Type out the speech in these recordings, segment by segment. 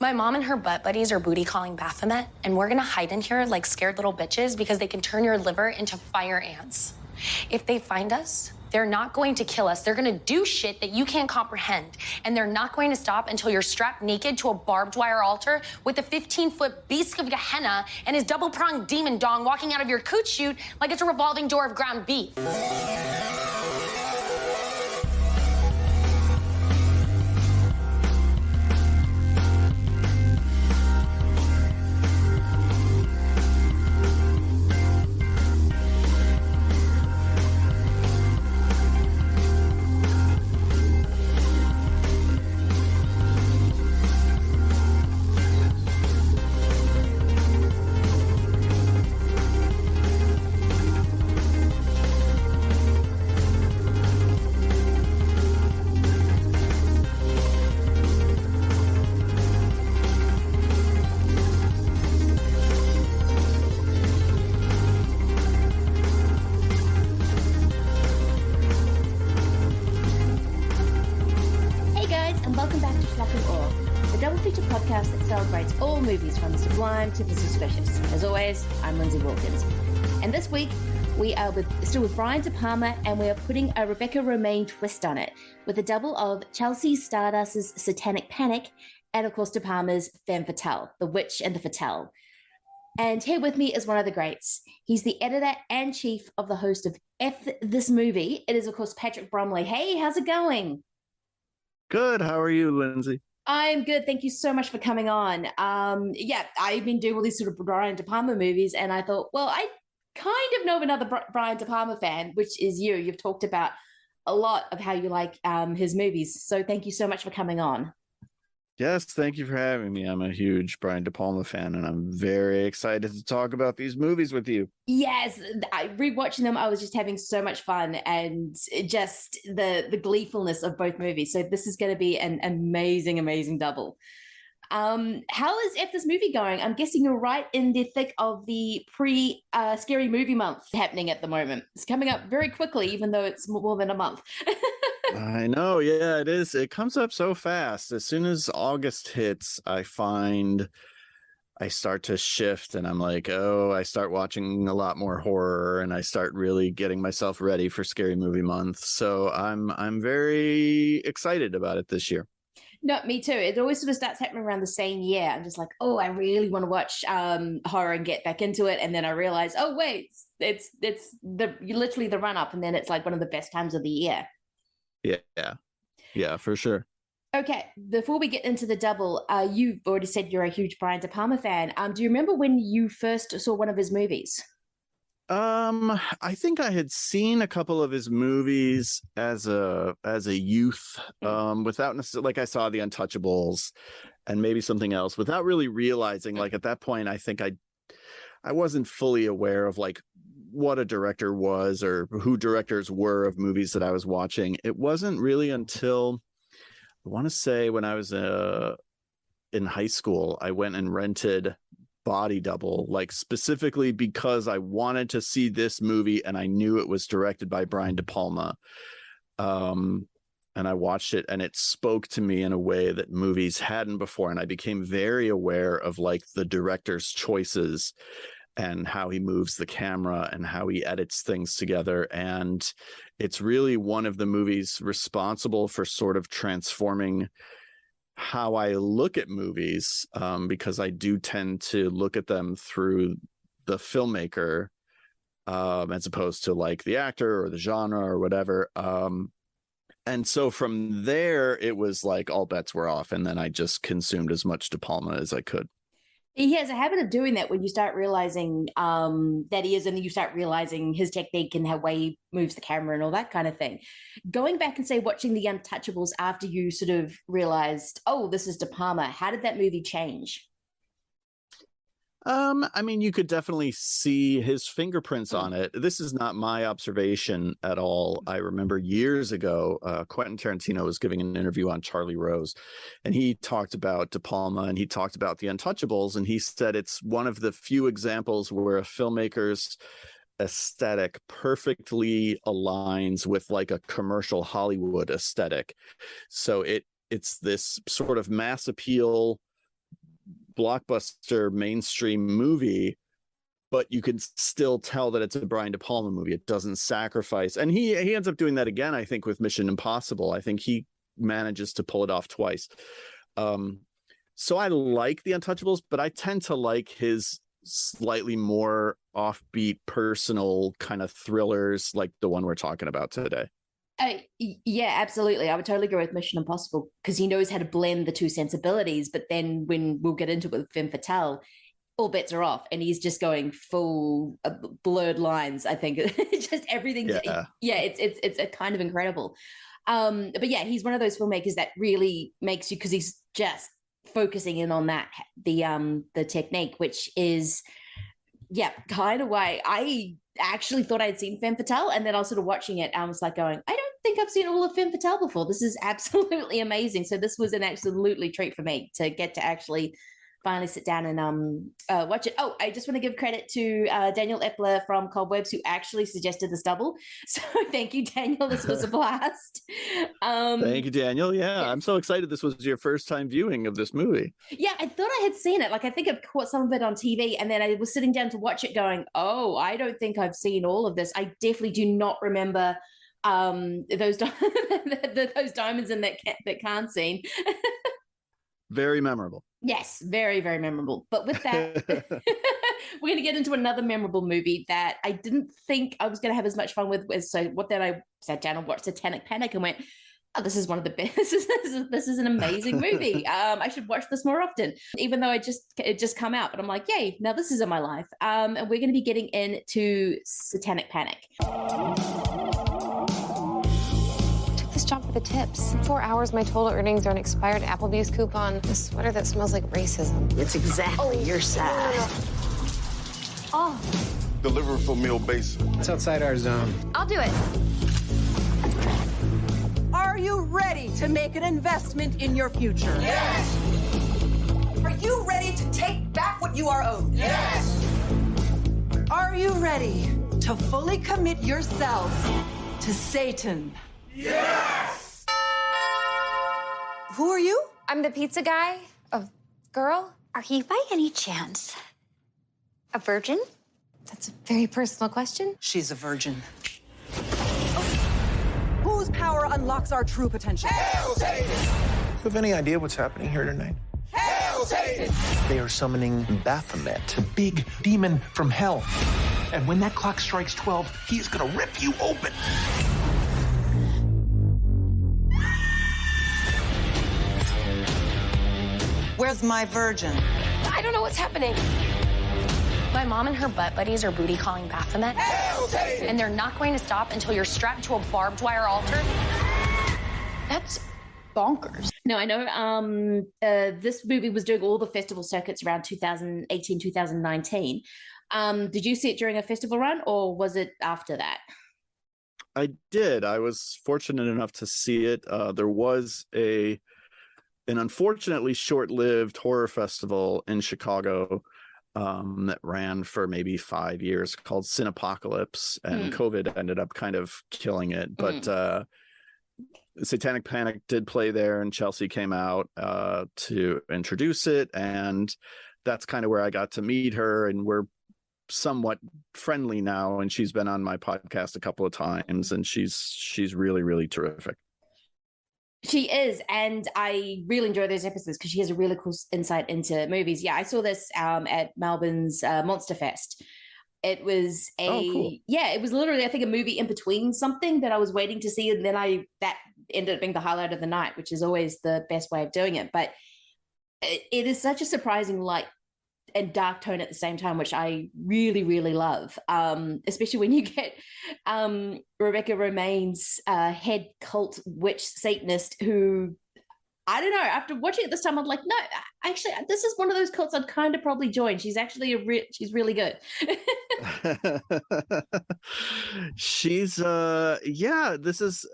My mom and her butt buddies are booty calling Baphomet, and we're gonna hide in here like scared little bitches because they can turn your liver into fire ants. If they find us, they're not going to kill us. They're gonna do shit that you can't comprehend. And they're not going to stop until you're strapped naked to a barbed wire altar with a 15-foot beast of Gehenna and his double-pronged demon dong walking out of your coot chute like it's a revolving door of ground beef. Movies from the sublime to the suspicious. As always, I'm Lindsay Wilkins. And this week, we are still with Brian De Palma, and we are putting a Rebecca Romijn twist on it with a double of Chelsea Stardust's Satanic Panic and, of course, De Palma's Femme Fatale, The Witch and the Fatale. And here with me is one of the greats. He's the editor and chief of the host of F This Movie. It is, of course, Patrick Bromley. Hey, how's it going? Good. How are you, Lindsay? I'm good. Thank you so much for coming on. I've been doing all these sort of Brian De Palma movies, and I thought, well, I kind of know of another Brian De Palma fan, which is you. You've talked about a lot of how you like his movies. So thank you so much for coming on. Yes, thank you for having me. I'm a huge Brian De Palma fan, and I'm very excited to talk about these movies with you. Yes, rewatching them, I was just having so much fun, and just the gleefulness of both movies. So this is going to be an amazing double. How is F This Movie going? I'm guessing you're right in the thick of the pre-Scary Movie Month happening at the moment. It's coming up very quickly, even though it's more than a month. I know, yeah, it is. It comes up so fast. As soon as August hits, I find I start to shift, and I'm like, oh, I start watching a lot more horror, and I start really getting myself ready for Scary Movie Month. So I'm very excited about it this year. No, me too. It always sort of starts happening around the same year. I'm just like, oh, I really want to watch horror and get back into it. And then I realize, oh, wait, it's literally the run up, and then it's like one of the best times of the year. Yeah, for sure. Okay, before we get into the double, you've already said you're a huge Brian De Palma fan. Do you remember when you first saw one of his movies? I think I had seen a couple of his movies as a youth, without necessarily, like I saw The Untouchables and maybe something else, without really realizing, like at that point, I think I wasn't fully aware of like what a director was or who directors were of movies that I was watching. It wasn't really until, I want to say, when I was in high school, I went and rented Body Double, like specifically because I wanted to see this movie and I knew it was directed by Brian De Palma. And I watched it, and it spoke to me in a way that movies hadn't before. And I became very aware of like the director's choices and how he moves the camera and how he edits things together. And it's really one of the movies responsible for sort of transforming how I look at movies, because I do tend to look at them through the filmmaker, as opposed to like the actor or the genre or whatever. And so from there, it was like all bets were off. And then I just consumed as much De Palma as I could. He has a habit of doing that when you start realizing that he is, and you start realizing his technique and how way he moves the camera and all that kind of thing. Going back and say watching The Untouchables after you sort of realized, oh, this is De Palma, how did that movie change? I mean, you could definitely see his fingerprints on it. This is not my observation at all. I remember years ago, Quentin Tarantino was giving an interview on Charlie Rose, and he talked about De Palma, and he talked about The Untouchables, and he said it's one of the few examples where a filmmaker's aesthetic perfectly aligns with like a commercial Hollywood aesthetic. So it's this sort of mass appeal blockbuster mainstream movie, but you can still tell that it's a Brian De Palma movie. It doesn't sacrifice. And he ends up doing that again, I think, with Mission Impossible. I think he manages to pull it off twice. So I like The Untouchables, but I tend to like his slightly more offbeat, personal kind of thrillers like the one we're talking about today. Yeah, absolutely. I would totally agree with Mission Impossible because he knows how to blend the two sensibilities. But then when we'll get into it with Femme Fatale, all bets are off, and he's just going full blurred lines. I think just everything. It's a kind of incredible. But yeah, he's one of those filmmakers that really makes you, because he's just focusing in on that the technique, which is kind of why I actually thought I'd seen Femme Fatale, and then I was sort of watching it. I was like going, I don't think I've seen all of Femme Fatale before. This is absolutely amazing. So this was an absolutely treat for me to get to actually finally sit down and watch it. Oh, I just want to give credit to Daniel Epler from Cobwebs, who actually suggested this double. So thank you, Daniel. This was a blast. Thank you, Daniel. Yeah, I'm so excited. This was your first time viewing of this movie. Yeah, I thought I had seen it. Like, I think I've caught some of it on TV, and then I was sitting down to watch it going, oh, I don't think I've seen all of this. I definitely do not remember those diamonds in that can't scene. Very memorable. Yes, very, very memorable. But with that, we're going to get into another memorable movie that I didn't think I was going to have as much fun with. So what then I sat down and watched Satanic Panic and went, oh, this is one of the best. This is an amazing movie. I should watch this more often, even though it just come out. But I'm like, yay, now this is in my life. And we're going to be getting into Satanic Panic. This job for the tips. In 4 hours, my total earnings are an expired Applebee's coupon, a sweater that smells like racism. It's exactly your size. Oh. Deliver for meal basis. It's outside our zone. I'll do it. Are you ready to make an investment in your future? Yes! Are you ready to take back what you are owed? Yes! Are you ready to fully commit yourself to Satan? Yes! Who are you? I'm the pizza guy. A girl? Are you by any chance a virgin? That's a very personal question. She's a virgin. Whose power unlocks our true potential? Hail Satan! You have any idea what's happening here tonight? Hail Satan! They are summoning Baphomet, the big demon from hell. And when that clock strikes 12, he's gonna rip you open. Where's my virgin? I don't know what's happening. My mom and her butt buddies are booty calling Baphomet, Hail Satan! and they're not going to stop until you're strapped to a barbed wire altar. That's bonkers. No, I know this movie was doing all the festival circuits around 2018, 2019. Did you see it during a festival run, or was it after that? I did. I was fortunate enough to see it. There was an unfortunately short-lived horror festival in Chicago that ran for maybe 5 years called Cinepocalypse, and COVID ended up kind of killing it. But Satanic Panic did play there, and Chelsea came out to introduce it, and that's kind of where I got to meet her, and we're somewhat friendly now, and she's been on my podcast a couple of times, and she's really, really terrific. She is, and I really enjoy those episodes because she has a really cool insight into movies. Yeah, I saw this at Melbourne's Monster Fest. It was cool. It was literally, I think, a movie in between something that I was waiting to see, and then that ended up being the highlight of the night, which is always the best way of doing it. But it is such a surprising light and dark tone at the same time, which I really, really love, especially when you get Rebecca Romijn's head cult witch Satanist who, I don't know, after watching it this time, I'm like, no, actually, this is one of those cults I'd kind of probably join. She's actually she's really good. She's, this is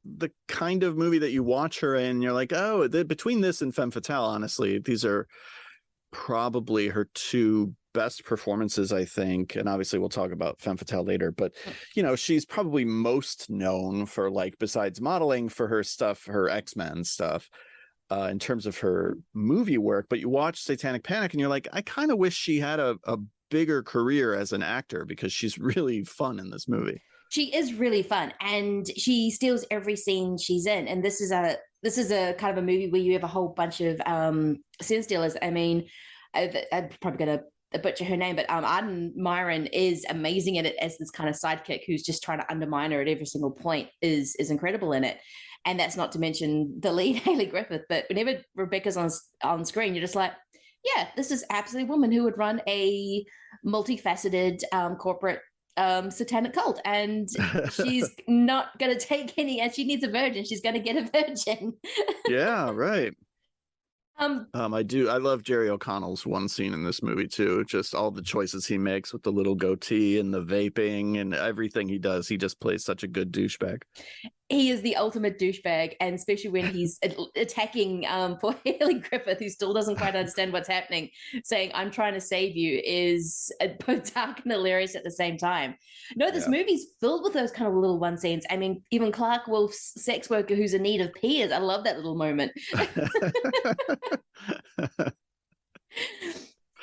the kind of movie that you watch her in, and you're like, oh, between this and Femme Fatale, honestly, these are probably her two best performances, I think. And obviously we'll talk about Femme Fatale later, but she's probably most known for, like, besides modeling, for her stuff, her X-Men stuff. in terms of her movie work, but you watch Satanic Panic and you're like, I kind of wish she had a bigger career as an actor, because she's really fun in this movie. She is really fun, and she steals every scene she's in. And this is a kind of a movie where you have a whole bunch of scene stealers. I mean, I'm probably going to butcher her name, but Arden Myron is amazing at it as this kind of sidekick who's just trying to undermine her at every single point. Is incredible in it. And that's not to mention the lead, Hayley Griffith. But whenever Rebecca's on screen, you're just like, yeah, this is absolutely a woman who would run a multifaceted corporate satanic cult, and she's not going to take any, and she needs a virgin. She's going to get a virgin. Yeah, right. I love Jerry O'Connell's one scene in this movie too. Just all the choices he makes with the little goatee and the vaping and everything he does. He just plays such a good douchebag. He is the ultimate douchebag, and especially when he's attacking poor Hayley Griffith, who still doesn't quite understand what's happening, saying, I'm trying to save you, is both dark and hilarious at the same time. No, this movie's filled with those kind of little one scenes. I mean, even Clark Wolf's sex worker who's in need of peers. I love that little moment.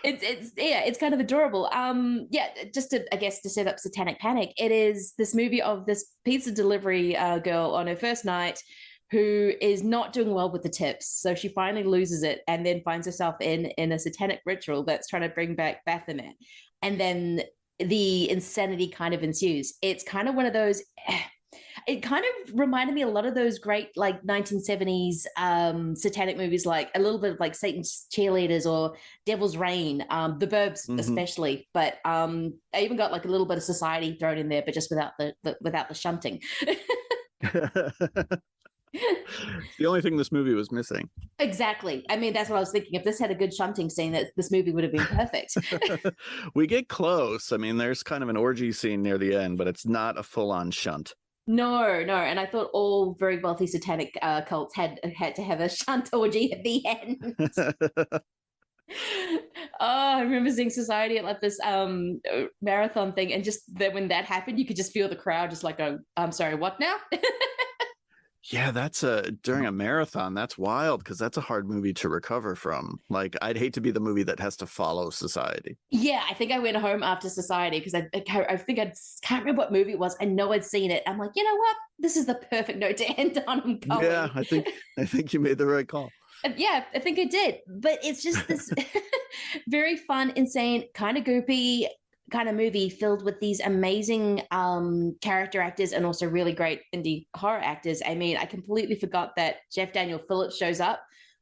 It's kind of adorable. Just to set up Satanic Panic, it is this movie of this pizza delivery girl on her first night who is not doing well with the tips. So she finally loses it and then finds herself in a satanic ritual that's trying to bring back Baphomet. And then the insanity kind of ensues. It's kind of one of those... It kind of reminded me a lot of those great like 1970s satanic movies, like a little bit of like Satan's Cheerleaders or Devil's Reign, The Burbs especially. But I even got like a little bit of Society thrown in there, but just without the shunting. The only thing this movie was missing. Exactly. I mean, that's what I was thinking. If this had a good shunting scene, that this movie would have been perfect. We get close. I mean, there's kind of an orgy scene near the end, but it's not a full-on shunt. No. And I thought all very wealthy satanic cults had to have a shunt orgy at the end. I remember seeing Society at like this marathon thing, and just that when that happened, you could just feel the crowd just like go, I'm sorry, what now? Yeah, that's during a marathon. That's wild, because that's a hard movie to recover from. Like, I'd hate to be the movie that has to follow Society. Yeah, I think I went home after Society because I think I can't remember what movie it was. I know I'd seen it. I'm like, you know what? This is the perfect note to end on. I'm going. Yeah, I think you made the right call. Yeah, I think I did. But it's just this very fun, insane, kind of goopy kind of movie filled with these amazing character actors and also really great indie horror actors. I mean, I completely forgot that Jeff Daniel Phillips shows up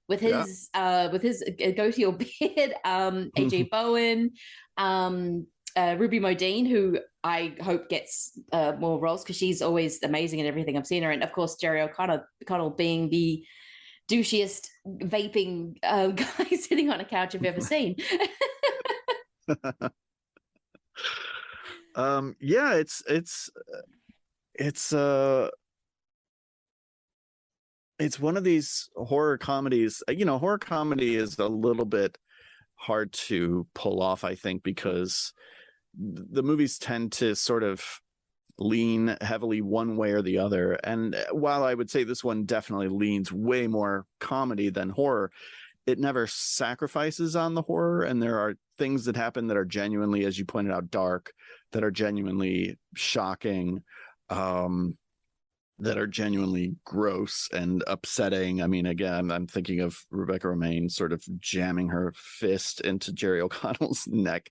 with his goatee or beard, AJ Bowen, Ruby Modine, who I hope gets more roles because she's always amazing in everything I've seen her in. Of course, Jerry O'Connell being the douchiest vaping guy sitting on a couch I've ever seen. It's one of these horror comedies. Horror comedy is a little bit hard to pull off, I think, because the movies tend to sort of lean heavily one way or the other. And while I would say this one definitely leans way more comedy than horror, it never sacrifices on the horror. And there are things that happen that are genuinely, as you pointed out, dark, that are genuinely shocking, that are genuinely gross and upsetting. I mean, again, I'm thinking of Rebecca Romijn sort of jamming her fist into Jerry O'Connell's neck.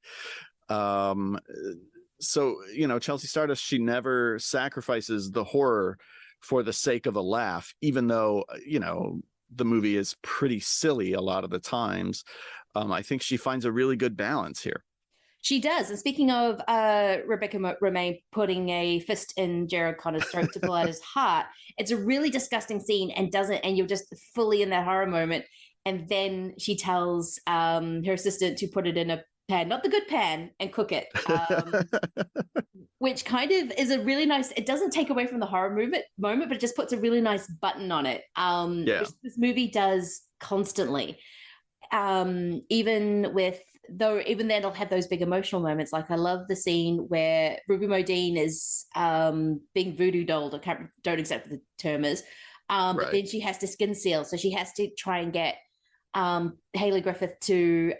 So, Chelsea Stardust, she never sacrifices the horror for the sake of a laugh, even though, the movie is pretty silly a lot of the times. I think she finds a really good balance here. She does. And speaking of Rebecca Romijn putting a fist in Jared Connor's throat to pull out his heart, it's a really disgusting scene and you're just fully in that horror moment. And then she tells her assistant to put it in a pan, not the good pan, and cook it. Which kind of is a really nice, it doesn't take away from the horror moment, but it just puts a really nice button on it. Which this movie does constantly. Even then it'll have those big emotional moments. Like I love the scene where Ruby Modine is being voodoo dolled. I don't exactly what the term is, But then she has to skin seal. So she has to try and get Hayley Griffith to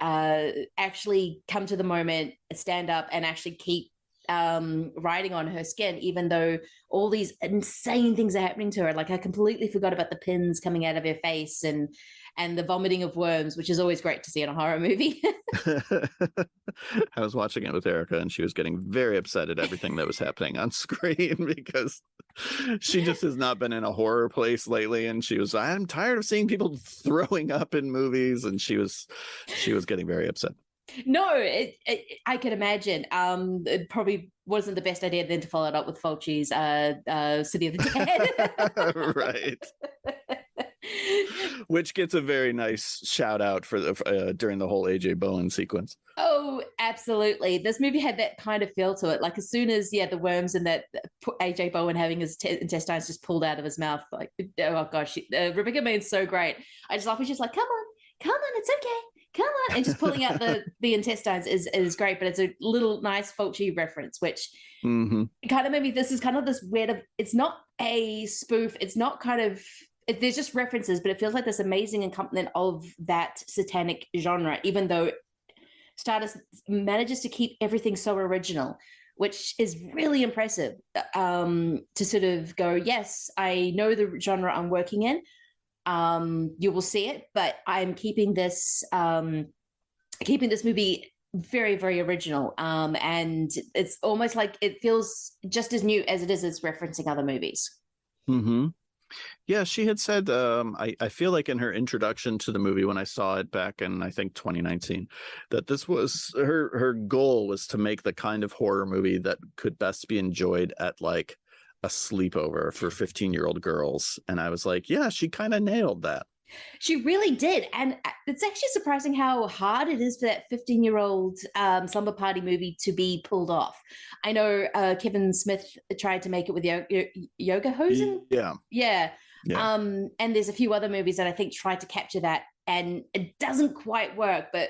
actually come to the moment, stand up, and actually keep riding on her skin, even though all these insane things are happening to her. Like, I completely forgot about the pins coming out of her face and the vomiting of worms, which is always great to see in a horror movie. I was watching it with Erica, and she was getting very upset at everything that was happening on screen because she just has not been in a horror place lately. And she was, I'm tired of seeing people throwing up in movies, and she was getting very upset. No, I can imagine. It probably wasn't the best idea then to follow it up with Fulci's City of the Dead. Right. Which gets a very nice shout out for the during the whole AJ Bowen sequence. Oh, absolutely. This movie had that kind of feel to it. Like, as soon as the worms and that AJ Bowen having his intestines just pulled out of his mouth, like, oh gosh, Rebecca Romijn's so great. I just love her. She's like, come on, it's okay, come on, and just pulling out the intestines is great. But it's a little nice Fulci reference, which kind of maybe this is kind of this weird. It's not a spoof. It's not kind of. There's just references, but it feels like this amazing accompaniment of that satanic genre, even though Stardust manages to keep everything so original, which is really impressive, to sort of go, yes, I know the genre I'm working in. You will see it, but I'm keeping this movie very, very original. And it's almost like it feels just as new as it is as referencing other movies. Mm-hmm. Yeah, she had said, I feel like in her introduction to the movie when I saw it back in, I think, 2019, that this was her goal was to make the kind of horror movie that could best be enjoyed at like a sleepover for 15-year-old girls. And I was like, yeah, she kind of nailed that. She really did. And it's actually surprising how hard it is for that 15-year-old slumber party movie to be pulled off. I know Kevin Smith tried to make it with Yoga Hosen. Yeah. And there's a few other movies that I think tried to capture that, and it doesn't quite work. But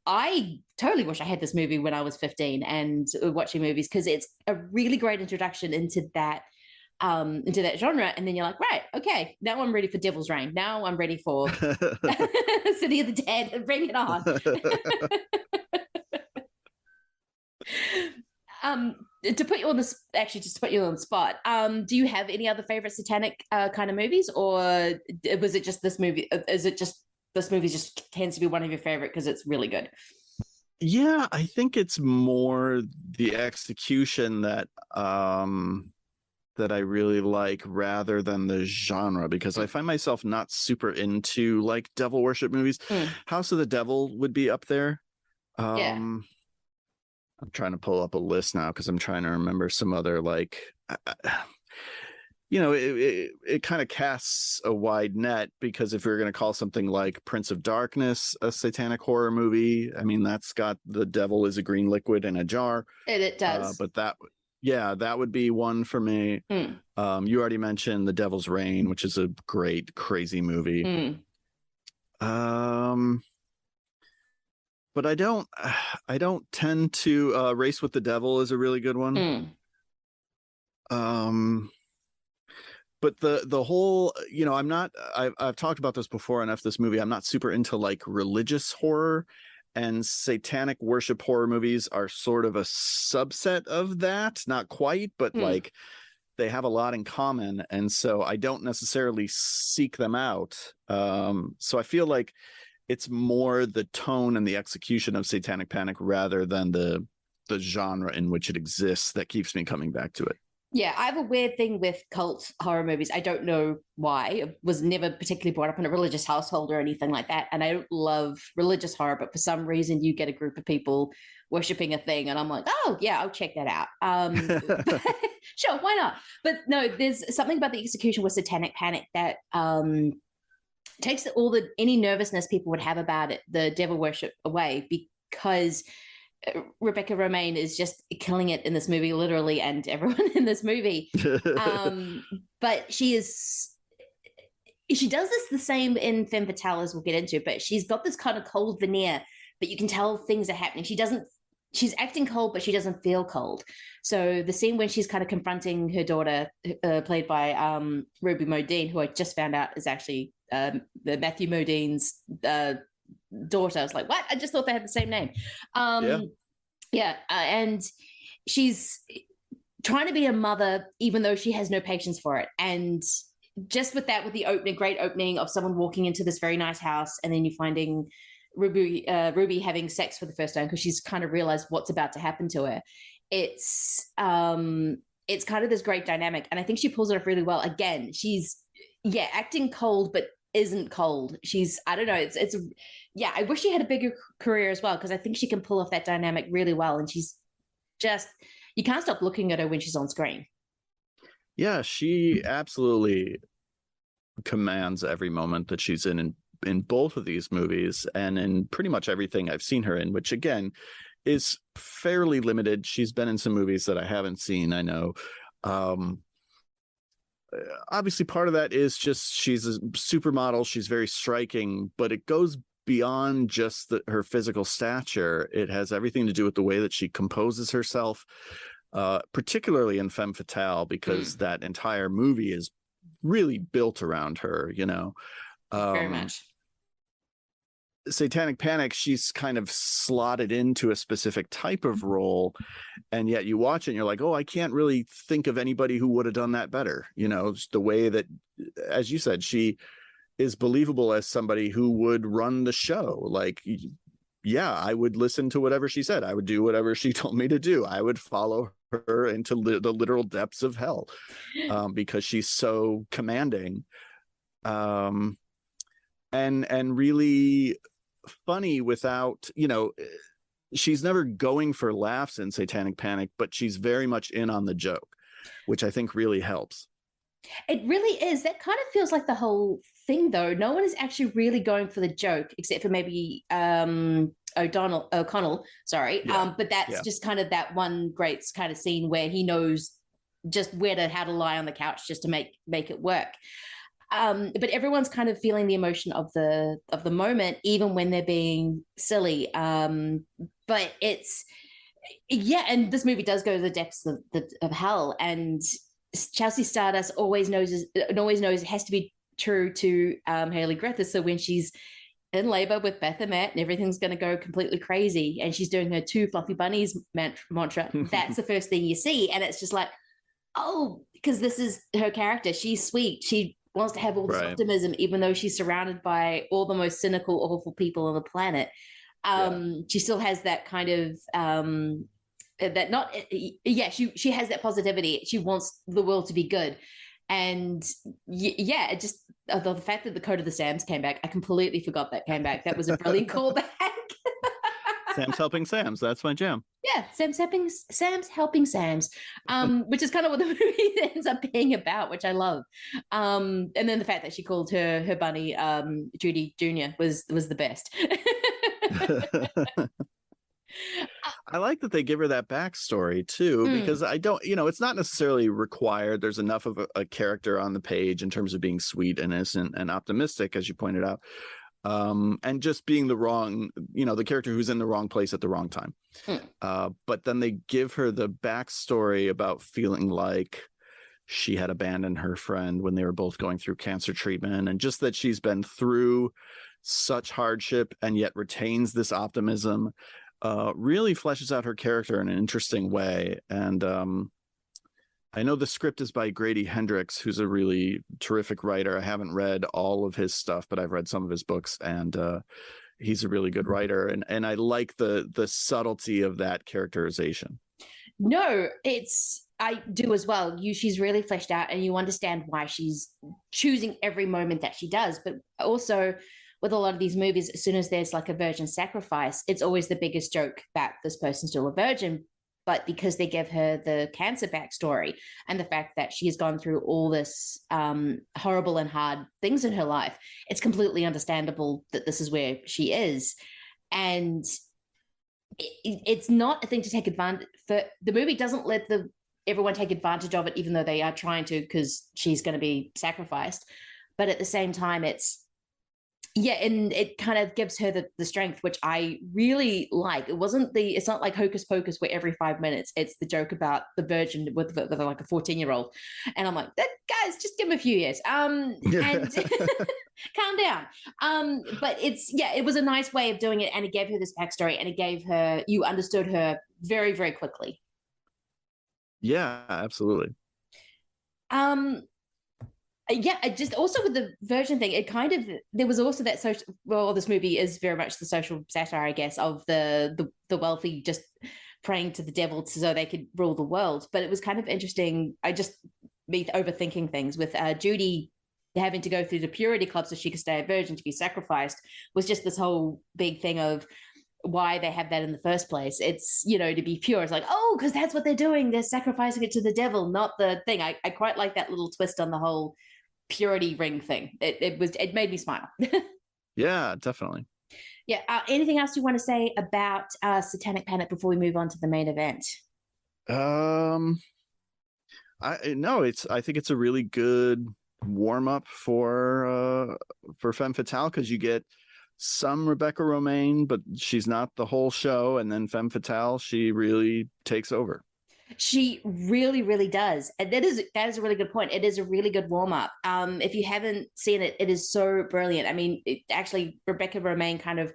I totally wish I had this movie when I was 15 and watching movies, because it's a really great introduction into that genre. And then you're like, right, okay, now I'm ready for Devil's Reign. Now I'm ready for City of the Dead. Bring it on. To put you on the spot, do you have any other favorite satanic kind of movies, or was it just this movie? Is it just this movie just tends to be one of your favorite because it's really good? Yeah, I think it's more the execution that I really like rather than the genre, because I find myself not super into like devil worship movies. House of the Devil would be up there. I'm trying to pull up a list now because I'm trying to remember some other, like, it kind of casts a wide net, because if you're going to call something like Prince of Darkness a satanic horror movie, I mean, that's got the devil is a green liquid in a jar. It does. But that would be one for me. You already mentioned The Devil's Reign, which is a great, crazy movie. But I don't tend to Race with the Devil is a really good one. But the whole, I've talked about this before enough, this movie, I'm not super into like religious horror, and satanic worship horror movies are sort of a subset of that. Not quite, but like they have a lot in common. And so I don't necessarily seek them out. So I feel like it's more the tone and the execution of Satanic Panic rather than the genre in which it exists that keeps me coming back to it. Yeah, I have a weird thing with cult horror movies. I don't know why. I was never particularly brought up in a religious household or anything like that. And I don't love religious horror, but for some reason you get a group of people worshiping a thing and I'm like, oh yeah, I'll check that out. Sure, why not? But no, there's something about the execution with Satanic Panic that takes any nervousness people would have about it, the devil worship, away, because Rebecca Romijn is just killing it in this movie, literally, and everyone in this movie. But she does this the same in Femme Fatale, as we'll get into, but she's got this kind of cold veneer, but you can tell things are happening. She she's acting cold, but she doesn't feel cold. So the scene when she's kind of confronting her daughter, played by Ruby Modine, who I just found out is actually the Matthew Modine's daughter. I was like, what? I just thought they had the same name. And she's trying to be a mother, even though she has no patience for it. And just with that, with the great opening of someone walking into this very nice house, and then you're finding Ruby having sex for the first time because she's kind of realized what's about to happen to her. It's kind of this great dynamic, and I think she pulls it off really well. Again, she's acting cold, but isn't cold. I don't know. It's I wish she had a bigger career as well, because I think she can pull off that dynamic really well, and she's just, you can't stop looking at her when she's on screen. Yeah, she absolutely commands every moment that she's in both of these movies, and in pretty much everything I've seen her in, which again is fairly limited. She's been in some movies that I haven't seen, I know. Obviously part of that is just she's a supermodel, she's very striking, but it goes beyond just her physical stature. It has everything to do with the way that she composes herself, particularly in Femme Fatale, because that entire movie is really built around her, very much. Satanic Panic, she's kind of slotted into a specific type of role, and yet you watch it and you're like, oh, I can't really think of anybody who would have done that better. Just the way that, as you said, she is believable as somebody who would run the show. Like, yeah, I would listen to whatever she said. I would do whatever she told me to do. I would follow her into the literal depths of hell, because she's so commanding, and really funny without, she's never going for laughs in Satanic Panic, but she's very much in on the joke, which I think really helps. It really is. That kind of feels like the whole thing, though. No one is actually really going for the joke, except for maybe O'Connell, sorry. Yeah. But that's just kind of that one great kind of scene where he knows just how to lie on the couch just to make it work. But everyone's kind of feeling the emotion of the moment, even when they're being silly. But it's, and this movie does go to the depths of hell. And Chelsea Stardust always knows it has to be true to Haley Griffiths. So when she's in labor with Baphomet and everything's going to go completely crazy, and she's doing her 2 fluffy bunnies mantra, that's the first thing you see. And it's just like, oh, because this is her character. She's sweet. She wants to have all this optimism, even though she's surrounded by all the most cynical, awful people on the planet. She still has that kind of she has that positivity. She wants the world to be good. And it just, the fact that the Code of the Sams came back, I completely forgot that came back. That was a brilliant callback. Sam's helping Sam's. That's my jam. Yeah, Sam's helping Sam's, which is kind of what the movie ends up being about, which I love. And then the fact that she called her bunny Judy Jr. was the best. I like that they give her that backstory too, because I don't, it's not necessarily required. There's enough of a character on the page in terms of being sweet and innocent and optimistic, as you pointed out. And just being the wrong, the character who's in the wrong place at the wrong time. But then they give her the backstory about feeling like she had abandoned her friend when they were both going through cancer treatment, and just that she's been through such hardship and yet retains this optimism, really fleshes out her character in an interesting way. And I know the script is by Grady Hendrix, who's a really terrific writer. I haven't read all of his stuff, but I've read some of his books, and he's a really good writer. And I like the subtlety of that characterization. No, I do as well. She's really fleshed out, and you understand why she's choosing every moment that she does. But also, with a lot of these movies, as soon as there's like a virgin sacrifice, it's always the biggest joke that this person's still a virgin. But because they give her the cancer backstory and the fact that she has gone through all this horrible and hard things in her life, it's completely understandable that this is where she is. And it's not a thing to take advantage. The movie doesn't let everyone take advantage of it, even though they are trying to, because she's going to be sacrificed. But at the same time, it's Yeah, and it kind of gives her the strength, which I really like. It's not like Hocus Pocus where every 5 minutes it's the joke about the virgin with like a 14-year-old. And I'm like, that guys, just give him a few years. And calm down. But it was a nice way of doing it, and it gave her this backstory, and you understood her very, very quickly. Yeah, absolutely. Yeah, just also with the virgin thing, there was also that this movie is very much the social satire, I guess, of the wealthy just praying to the devil so they could rule the world. But it was kind of interesting. Me overthinking things with Judy having to go through the purity club so she could stay a virgin to be sacrificed was just this whole big thing of why they have that in the first place. It's, to be pure. It's like, oh, because that's what they're doing. They're sacrificing it to the devil, not the thing. I quite like that little twist on the whole purity ring thing. It made me smile. Yeah, definitely. Yeah. Anything else you want to say about Satanic Panic before we move on to the main event? I think it's a really good warm up for Femme Fatale, because you get some Rebecca Romijn, but she's not the whole show, and then Femme Fatale, she really takes over. She really, really does. And that is a really good point. It is a really good warm-up. If you haven't seen it, it is so brilliant. I mean, actually, Rebecca Romijn kind of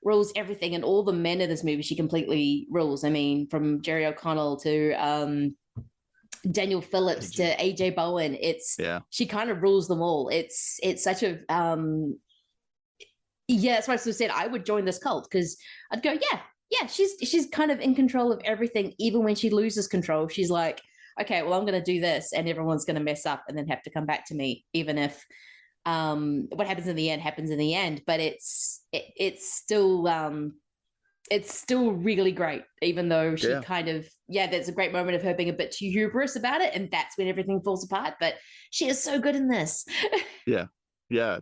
rules everything, and all the men in this movie, she completely rules. I mean, from Jerry O'Connell to Daniel Phillips to AJ Bowen, she kind of rules them all. It's such a that's why I said I would join this cult, because I'd go, yeah, she's kind of in control of everything. Even when she loses control, she's like, okay, well, I'm going to do this, and everyone's going to mess up and then have to come back to me, even if what happens in the end happens in the end. But it's still really great, even though she there's a great moment of her being a bit too hubris about it, and that's when everything falls apart. But she is so good in this. Yeah,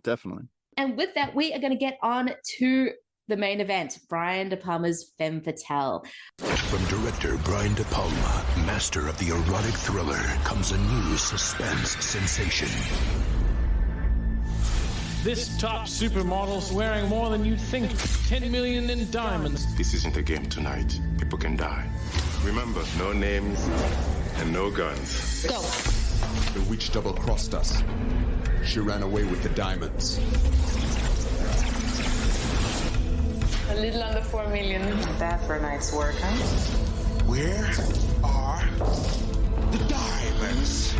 definitely. And with that, we are going to get on to the main event, Brian De Palma's Femme Fatale. From director Brian De Palma, master of the erotic thriller, comes a new suspense sensation. This top supermodel's wearing more than you'd think. 10 million in diamonds. This isn't a game tonight. People can die. Remember, no names and no guns. Go. The witch double-crossed us. She ran away with the diamonds. A little under 4 million. Not bad for a night's work, huh? Where are the diamonds?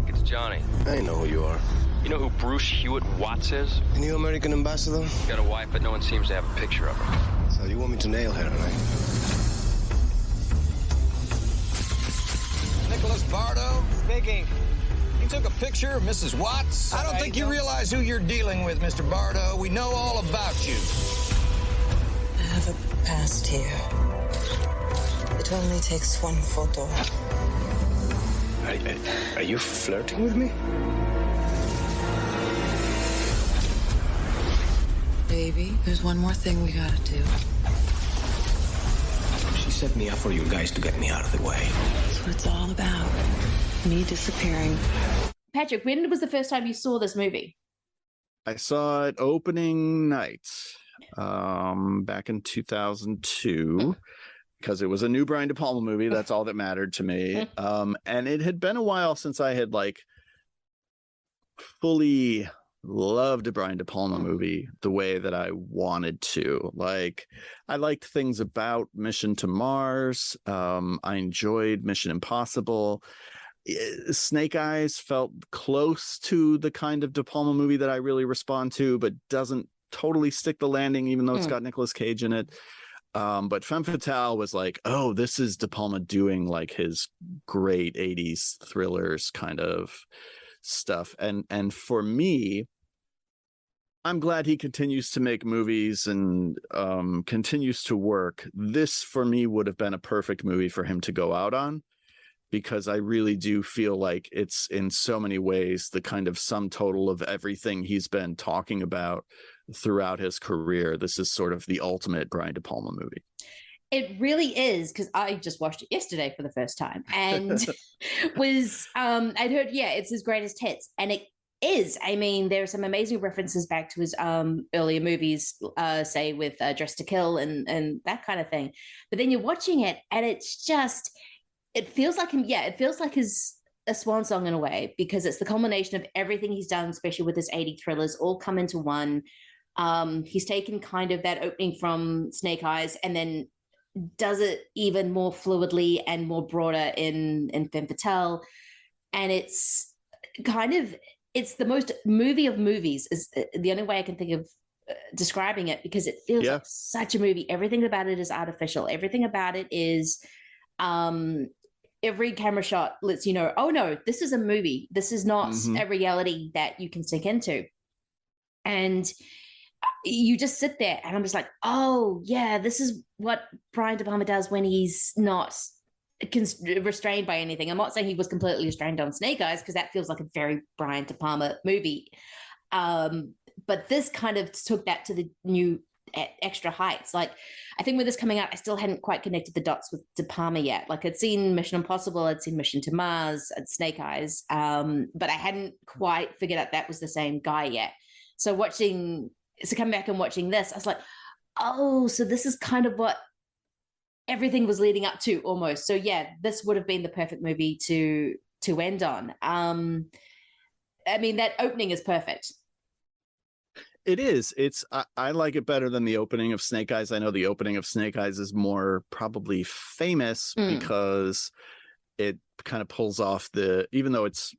It's Johnny. I know who you are. You know who Bruce Hewitt Watts is? The new American ambassador? Got a wife, but no one seems to have a picture of her. So you want me to nail her, right? Nicholas Bardo? Speaking. You took a picture of Mrs. Watts? I don't think you realize who you're dealing with, Mr. Bardo. We know all about you. I have a past here. It only takes one photo. Are you flirting with me? Baby, there's one more thing we gotta do. She set me up for you guys to get me out of the way. That's what it's all about. Me disappearing. Patrick, when was the first time you saw this movie? I saw it opening night back in 2002, because it was a new Brian De Palma movie. That's all that mattered to me. And it had been a while since I had fully loved a Brian De Palma movie the way that I wanted to. I liked things about Mission to Mars. I enjoyed Mission Impossible. Snake Eyes felt close to the kind of De Palma movie that I really respond to, but doesn't totally stick the landing, even though it's got Nicolas Cage in it. But Femme Fatale was like, oh, this is De Palma doing his great 80s thrillers kind of stuff. And for me, I'm glad he continues to make movies and continues to work. This, for me, would have been a perfect movie for him to go out on, because I really do feel like it's in so many ways the kind of sum total of everything he's been talking about throughout his career. This is sort of the ultimate Brian De Palma movie. It really is, because I just watched it yesterday for the first time and was I'd heard, it's his greatest hits, and it is. I mean, there are some amazing references back to his earlier movies, say with Dress to Kill and that kind of thing. But then you're watching it and it's just, it feels like him. Yeah, it feels like a swan song in a way, because it's the culmination of everything he's done, especially with his 80 thrillers, all come into one. He's taken kind of that opening from Snake Eyes and then does it even more fluidly and more broader in Femme Fatale. And it's kind of, it's the most movie of movies is the only way I can think of describing it, because it feels like such a movie. Everything about it is artificial. Everything about it is, every camera shot lets you know, oh no, this is a movie. This is not a reality that you can sink into. And you just sit there and I'm just like, oh yeah, this is what Brian De Palma does when he's not restrained by anything. I'm not saying he was completely restrained on Snake Eyes, because that feels like a very Brian De Palma movie. But this kind of took that to the new extra heights. Like, I think with this coming out, I still hadn't quite connected the dots with De Palma yet. Like, I'd seen Mission Impossible, I'd seen Mission to Mars, I'd Snake Eyes, but I hadn't quite figured out that was the same guy yet. So coming back and watching this, I was like, oh, so this is kind of what everything was leading up to almost. So yeah, this would have been the perfect movie to end on. I mean, that opening is perfect. It is. I like it better than the opening of Snake Eyes. I know the opening of Snake Eyes is more probably famous because it kind of pulls off even though it's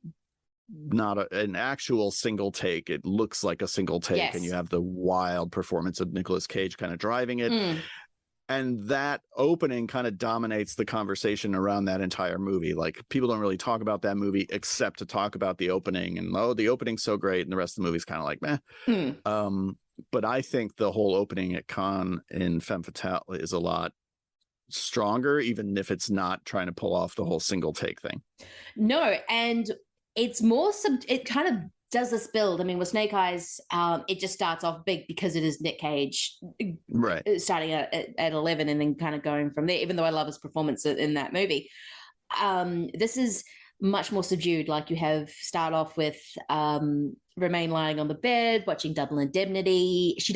not an actual single take, it looks like a single take, and you have the wild performance of Nicolas Cage kind of driving it. And that opening kind of dominates the conversation around that entire movie. Like, people don't really talk about that movie except to talk about the opening, and the opening's so great, and the rest of the movie's kind of like meh. But I think the whole opening at Cannes in Femme Fatale is a lot stronger, even if it's not trying to pull off the whole single take thing. No, and it's more it kind of does this build. I mean, with Snake Eyes, it just starts off big because it is Nick Cage, right, starting at 11 and then kind of going from there, even though I love his performance in that movie. This is much more subdued. Like, you start off with Romijn lying on the bed watching Double Indemnity. You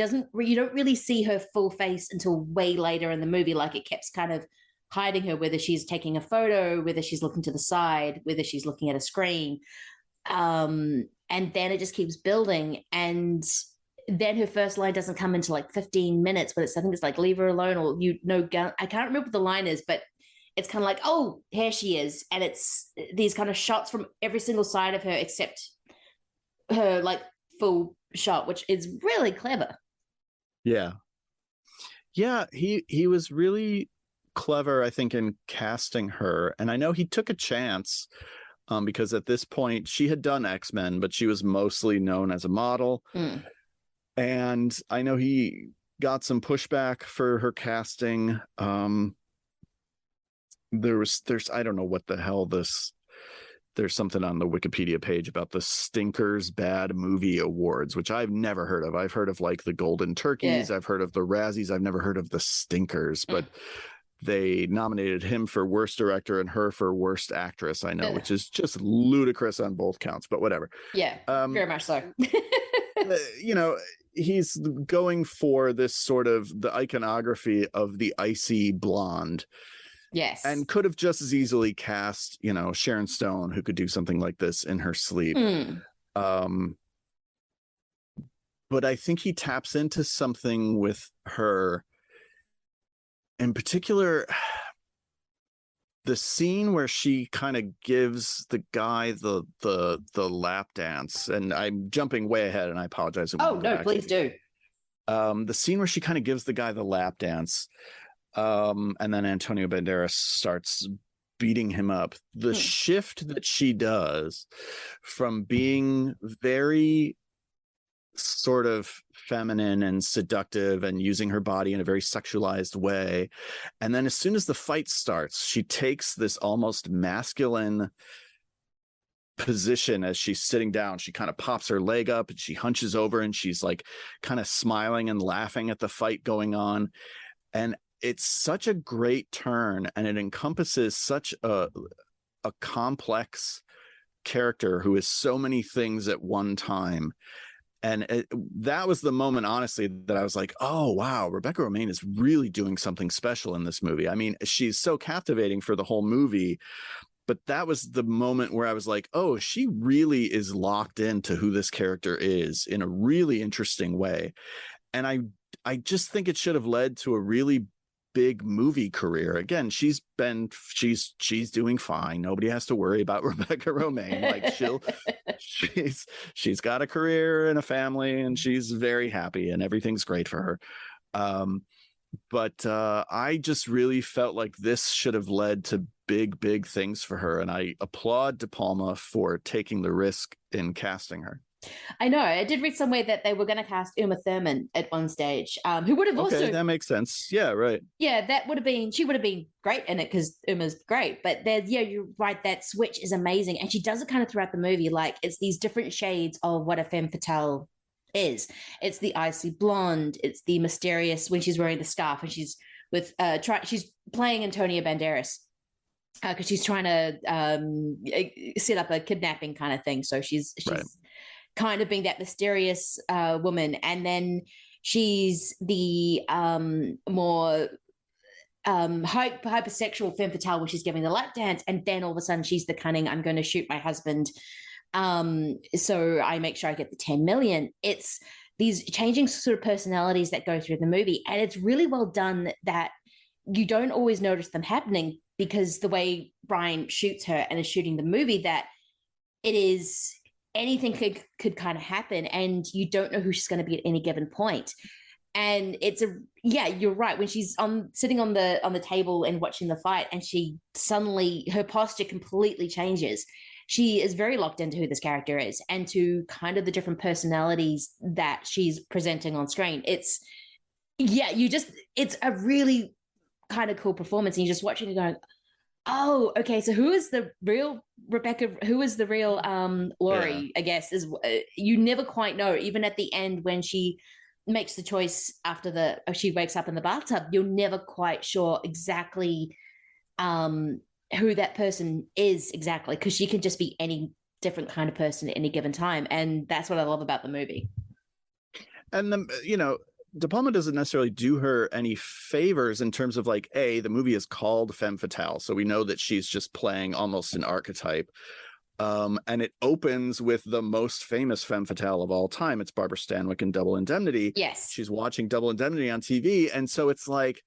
don't really see her full face until way later in the movie. Like, it keeps kind of hiding her, whether she's taking a photo, whether she's looking to the side, whether she's looking at a screen. And then it just keeps building. And then her first line doesn't come into like 15 minutes, but I think it's like, leave her alone, or I can't remember what the line is, but it's kind of like, oh, here she is. And it's these kind of shots from every single side of her except her like full shot, which is really clever. Yeah. He was really clever, I think, in casting her. And I know he took a chance because at this point she had done X-Men, but she was mostly known as a model. And I know he got some pushback for her casting. There's I don't know what the hell there's something on the Wikipedia page about the Stinkers Bad Movie Awards, which I've never heard of. I've heard of like the Golden Turkeys. I've heard of the Razzies. I've never heard of the Stinkers, but they nominated him for worst director and her for worst actress, I know, which is just ludicrous on both counts, but whatever. Yeah, very much so. He's going for this sort of the iconography of the icy blonde. Yes. And could have just as easily cast, Sharon Stone, who could do something like this in her sleep. But I think he taps into something with her. In particular, the scene where she kind of gives the guy the lap dance, and I'm jumping way ahead, and I apologize. Oh no, please do. The scene where she kind of gives the guy the lap dance, and then Antonio Banderas starts beating him up. The shift that she does from being very sort of feminine and seductive and using her body in a very sexualized way, and then as soon as the fight starts, she takes this almost masculine position as she's sitting down. She kind of pops her leg up and she hunches over and she's like kind of smiling and laughing at the fight going on, and it's such a great turn, and it encompasses such a complex character who is so many things at one time. And that was the moment, honestly, that I was like, oh, wow, Rebecca Romijn is really doing something special in this movie. I mean, she's so captivating for the whole movie, but that was the moment where I was like, oh, she really is locked into who this character is in a really interesting way. And I just think it should have led to a really big movie career. Again, she's doing fine. Nobody has to worry about Rebecca Romijn. Like she's got a career and a family, and she's very happy, and everything's great for her. But I just really felt like this should have led to big things for her, and I applaud De Palma for taking the risk in casting her. I know. I did read somewhere that they were going to cast Uma Thurman at one stage, who would have also... Okay, that makes sense. Yeah, right. Yeah, she would have been great in it because Uma's great. But you're right, that switch is amazing. And she does it kind of throughout the movie. Like, it's these different shades of what a femme fatale is. It's the icy blonde. It's the mysterious when she's wearing the scarf and she's with... she's playing Antonia Banderas because she's trying to set up a kidnapping kind of thing. So she's right. Kind of being that mysterious woman, and then she's the more hypersexual femme fatale when she's giving the lap dance, and then all of a sudden she's the cunning, I'm going to shoot my husband, so I make sure I get the 10 million. It's these changing sort of personalities that go through the movie, and it's really well done that you don't always notice them happening because the way Brian shoots her and is shooting the movie, that it is... anything could kind of happen, and you don't know who she's going to be at any given point. And it's you're right. When she's sitting on the table and watching the fight, and she suddenly, her posture completely changes. She is very locked into who this character is and to kind of the different personalities that she's presenting on screen. It's a really kind of cool performance, and you're just watching it going, oh, okay, so who is the real Rebecca? Who is the real Laurie? Yeah. I guess is you never quite know. Even at the end when she makes the choice after she wakes up in the bathtub, you're never quite sure exactly who that person is exactly, because she can just be any different kind of person at any given time, and that's what I love about the movie. And De Palma doesn't necessarily do her any favors in terms of like, the movie is called Femme Fatale, so we know that she's just playing almost an archetype. And it opens with the most famous femme fatale of all time. It's Barbara Stanwyck in Double Indemnity. Yes. She's watching Double Indemnity on TV. And so it's like,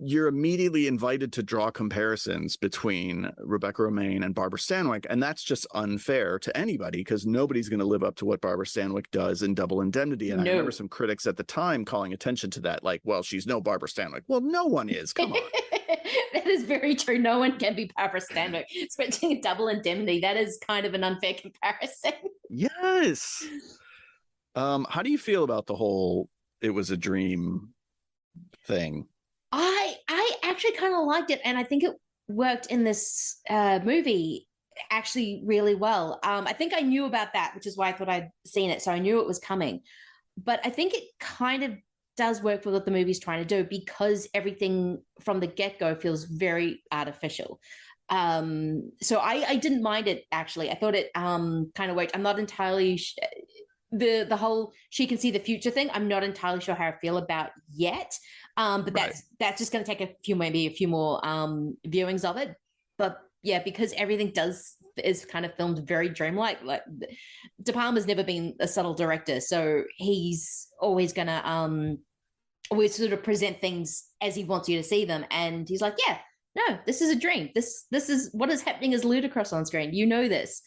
you're immediately invited to draw comparisons between Rebecca Romijn and Barbara Stanwyck, and that's just unfair to anybody because nobody's going to live up to what Barbara Stanwyck does in Double Indemnity. And I remember some critics at the time calling attention to that, like, well, she's no Barbara Stanwyck. Well, no one is. Come on. That is very true. No one can be Barbara Stanwyck, especially in Double Indemnity. That is kind of an unfair comparison. Yes. How do you feel about the whole "it was a dream" thing? I actually kind of liked it, and I think it worked in this movie actually really well. I think I knew about that, which is why I thought I'd seen it, so I knew it was coming. But I think it kind of does work for what the movie's trying to do, because everything from the get-go feels very artificial. So I didn't mind it, actually. I thought it kind of worked. I'm not entirely the whole she can see the future thing, I'm not entirely sure how I feel about yet. But that's just going to take a few more viewings of it. But yeah, because everything is kind of filmed very dreamlike. Like De Palma's never been a subtle director, so he's always going to always sort of present things as he wants you to see them. And he's like, yeah, no, this is a dream. This is what is happening is ludicrous on screen. You know this.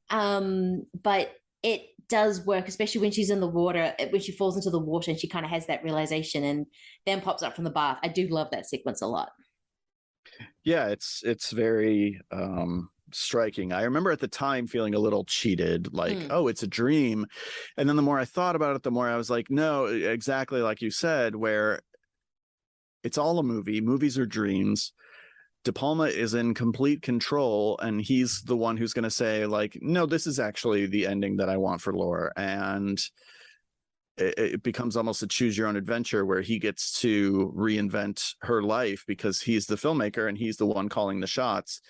But it does work, especially when she's in the water, when she falls into the water and she kind of has that realization and then pops up from the bath. I do love that sequence a lot. Yeah, it's very striking. I remember at the time feeling a little cheated, like, oh, it's a dream. And then the more I thought about it, the more I was like, no, exactly like you said, where it's all a movie. Movies are dreams. De Palma is in complete control, and he's the one who's going to say, like, no, this is actually the ending that I want for Laura. And it becomes almost a choose your own adventure where he gets to reinvent her life because he's the filmmaker and he's the one calling the shots,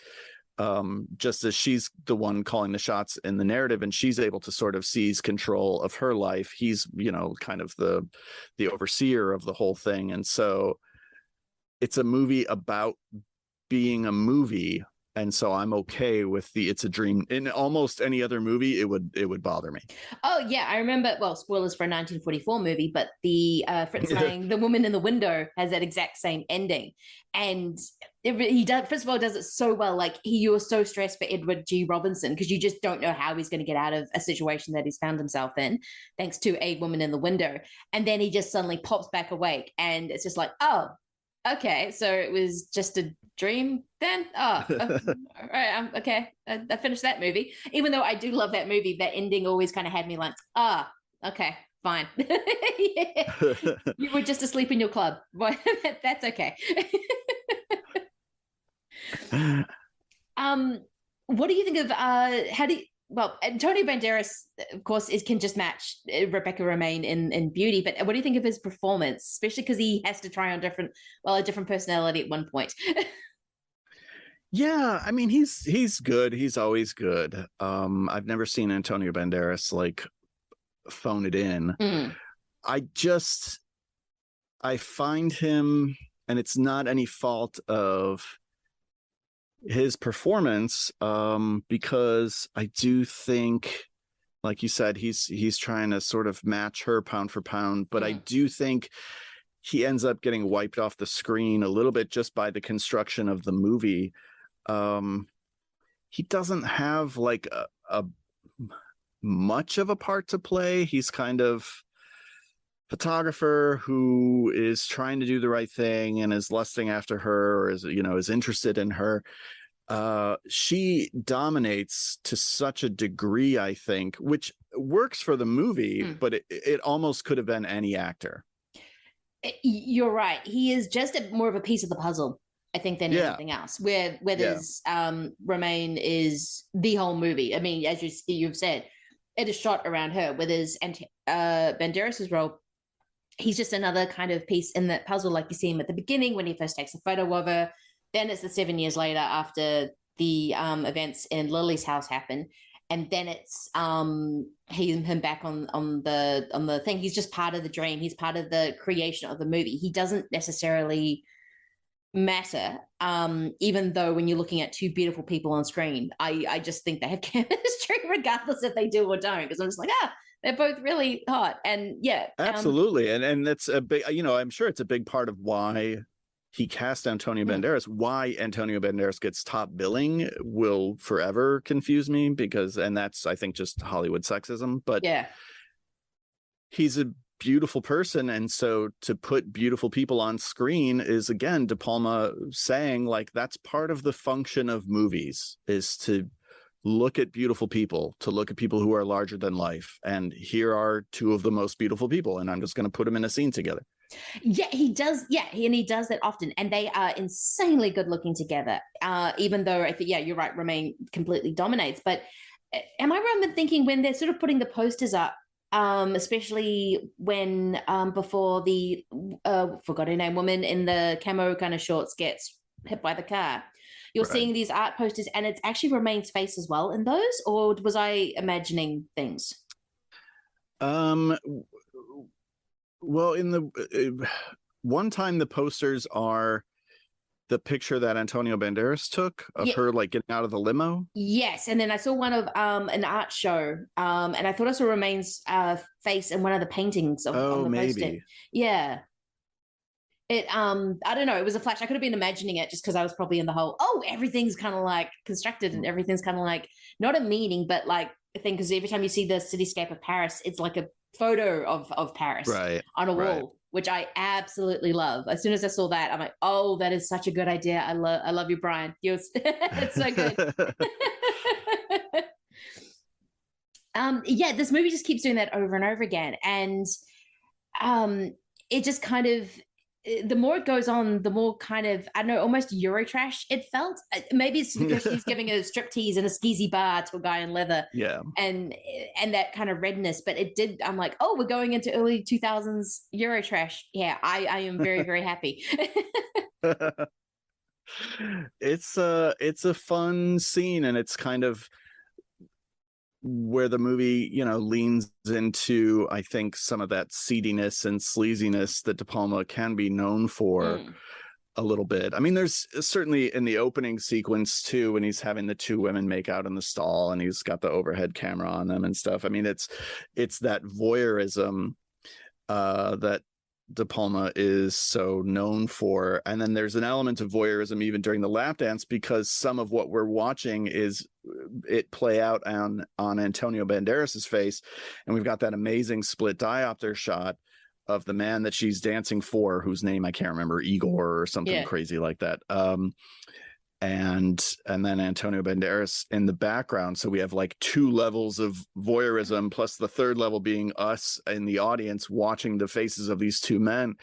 just as she's the one calling the shots in the narrative, and she's able to sort of seize control of her life. He's, you know, kind of the overseer of the whole thing. And so it's a movie about being a movie. And so I'm okay with the It's a Dream. In almost any other movie, it would bother me. Oh, yeah. I remember, well, spoilers for a 1944 movie, but the Fritz Lang, The Woman in the Window, has that exact same ending. And he does, first of all, does it so well. Like, you were so stressed for Edward G. Robinson because you just don't know how he's going to get out of a situation that he's found himself in, thanks to A Woman in the Window. And then he just suddenly pops back awake. And it's just like, oh, okay, so it was just a dream then? Oh, all right, okay. I finished that movie. Even though I do love that movie, that ending always kind of had me like, okay, fine. Yeah. You were just asleep in your club. That's okay. What do you think of, well, Antonio Banderas, of course, can just match Rebecca Romijn in beauty, but what do you think of his performance, especially because he has to try on a different personality at one point? Yeah, I mean, he's good. He's always good. I've never seen Antonio Banderas like phone it in. I find him, and it's not any fault of his performance, because I do think, like you said, he's trying to sort of match her pound for pound, but I do think he ends up getting wiped off the screen a little bit just by the construction of the movie. He doesn't have like a much of a part to play. He's kind of photographer who is trying to do the right thing and is lusting after her, or is interested in her. She dominates to such a degree, I think, which works for the movie, but it almost could have been any actor. You're right. He is just more of a piece of the puzzle, I think, than anything else. Where there's Romijn is the whole movie. I mean, as you've said, it is shot around her. Where there's Banderas' role, he's just another kind of piece in that puzzle, like you see him at the beginning when he first takes a photo of her. Then it's the 7 years later after the events in Lily's house happen, and then it's him back on the thing. He's just part of the dream. He's part of the creation of the movie. He doesn't necessarily matter, even though when you're looking at two beautiful people on screen, I just think they have chemistry regardless if they do or don't, because I'm just like, they're both really hot. And yeah, absolutely. And that's a big, I'm sure it's a big part of why he cast Antonio Banderas. Why Antonio Banderas gets top billing will forever confuse me, and that's, I think, just Hollywood sexism. But yeah, he's a beautiful person, and so to put beautiful people on screen is, again, De Palma saying, like, that's part of the function of movies, is to look at beautiful people, to look at people who are larger than life. And here are two of the most beautiful people, and I'm just going to put them in a scene together. Yeah, he does. Yeah, and he does that often, and they are insanely good looking together. Even though I think, yeah, you're right, Romijn completely dominates. But am I wrong in thinking when they're sort of putting the posters up, especially when before the forgot her name, woman in the camo kind of shorts gets hit by the car, you're seeing these art posters, and it's actually Romijn's face as well in those, or was I imagining things? Well, in the one time, the posters are the picture that Antonio Banderas took of her like getting out of the limo. Yes, and then I saw one of an art show, and I thought I saw Romijn's face in one of the paintings of on the poster. Yeah. It I don't know, it was a flash. I could have been imagining it just because I was probably in the whole, everything's kind of like constructed and everything's kind of like not a meaning, but like a thing, because every time you see the cityscape of Paris, it's like a photo of Paris on a wall, which I absolutely love. As soon as I saw that, I'm like, oh, that is such a good idea. I love you, Brian. It's so good. Yeah, this movie just keeps doing that over and over again, and it just kind of, the more it goes on, the more kind of, I don't know, almost Eurotrash it felt. Maybe it's because she's giving a striptease in a skeezy bar to a guy in leather. Yeah. And that kind of redness. But it did, I'm like, oh, we're going into early 2000s Eurotrash. Yeah, I am very, very happy. It's a fun scene, and it's kind of where the movie, leans into, I think, some of that seediness and sleaziness that De Palma can be known for a little bit. I mean, there's certainly in the opening sequence too, when he's having the two women make out in the stall and he's got the overhead camera on them and stuff. I mean, it's that voyeurism that De Palma is so known for. And then there's an element of voyeurism even during the lap dance, because some of what we're watching is it play out on Antonio Banderas's face. And we've got that amazing split diopter shot of the man that she's dancing for, whose name I can't remember, Igor or something crazy like that. And then Antonio Banderas in the background. So we have like two levels of voyeurism, plus the third level being us in the audience watching the faces of these two men.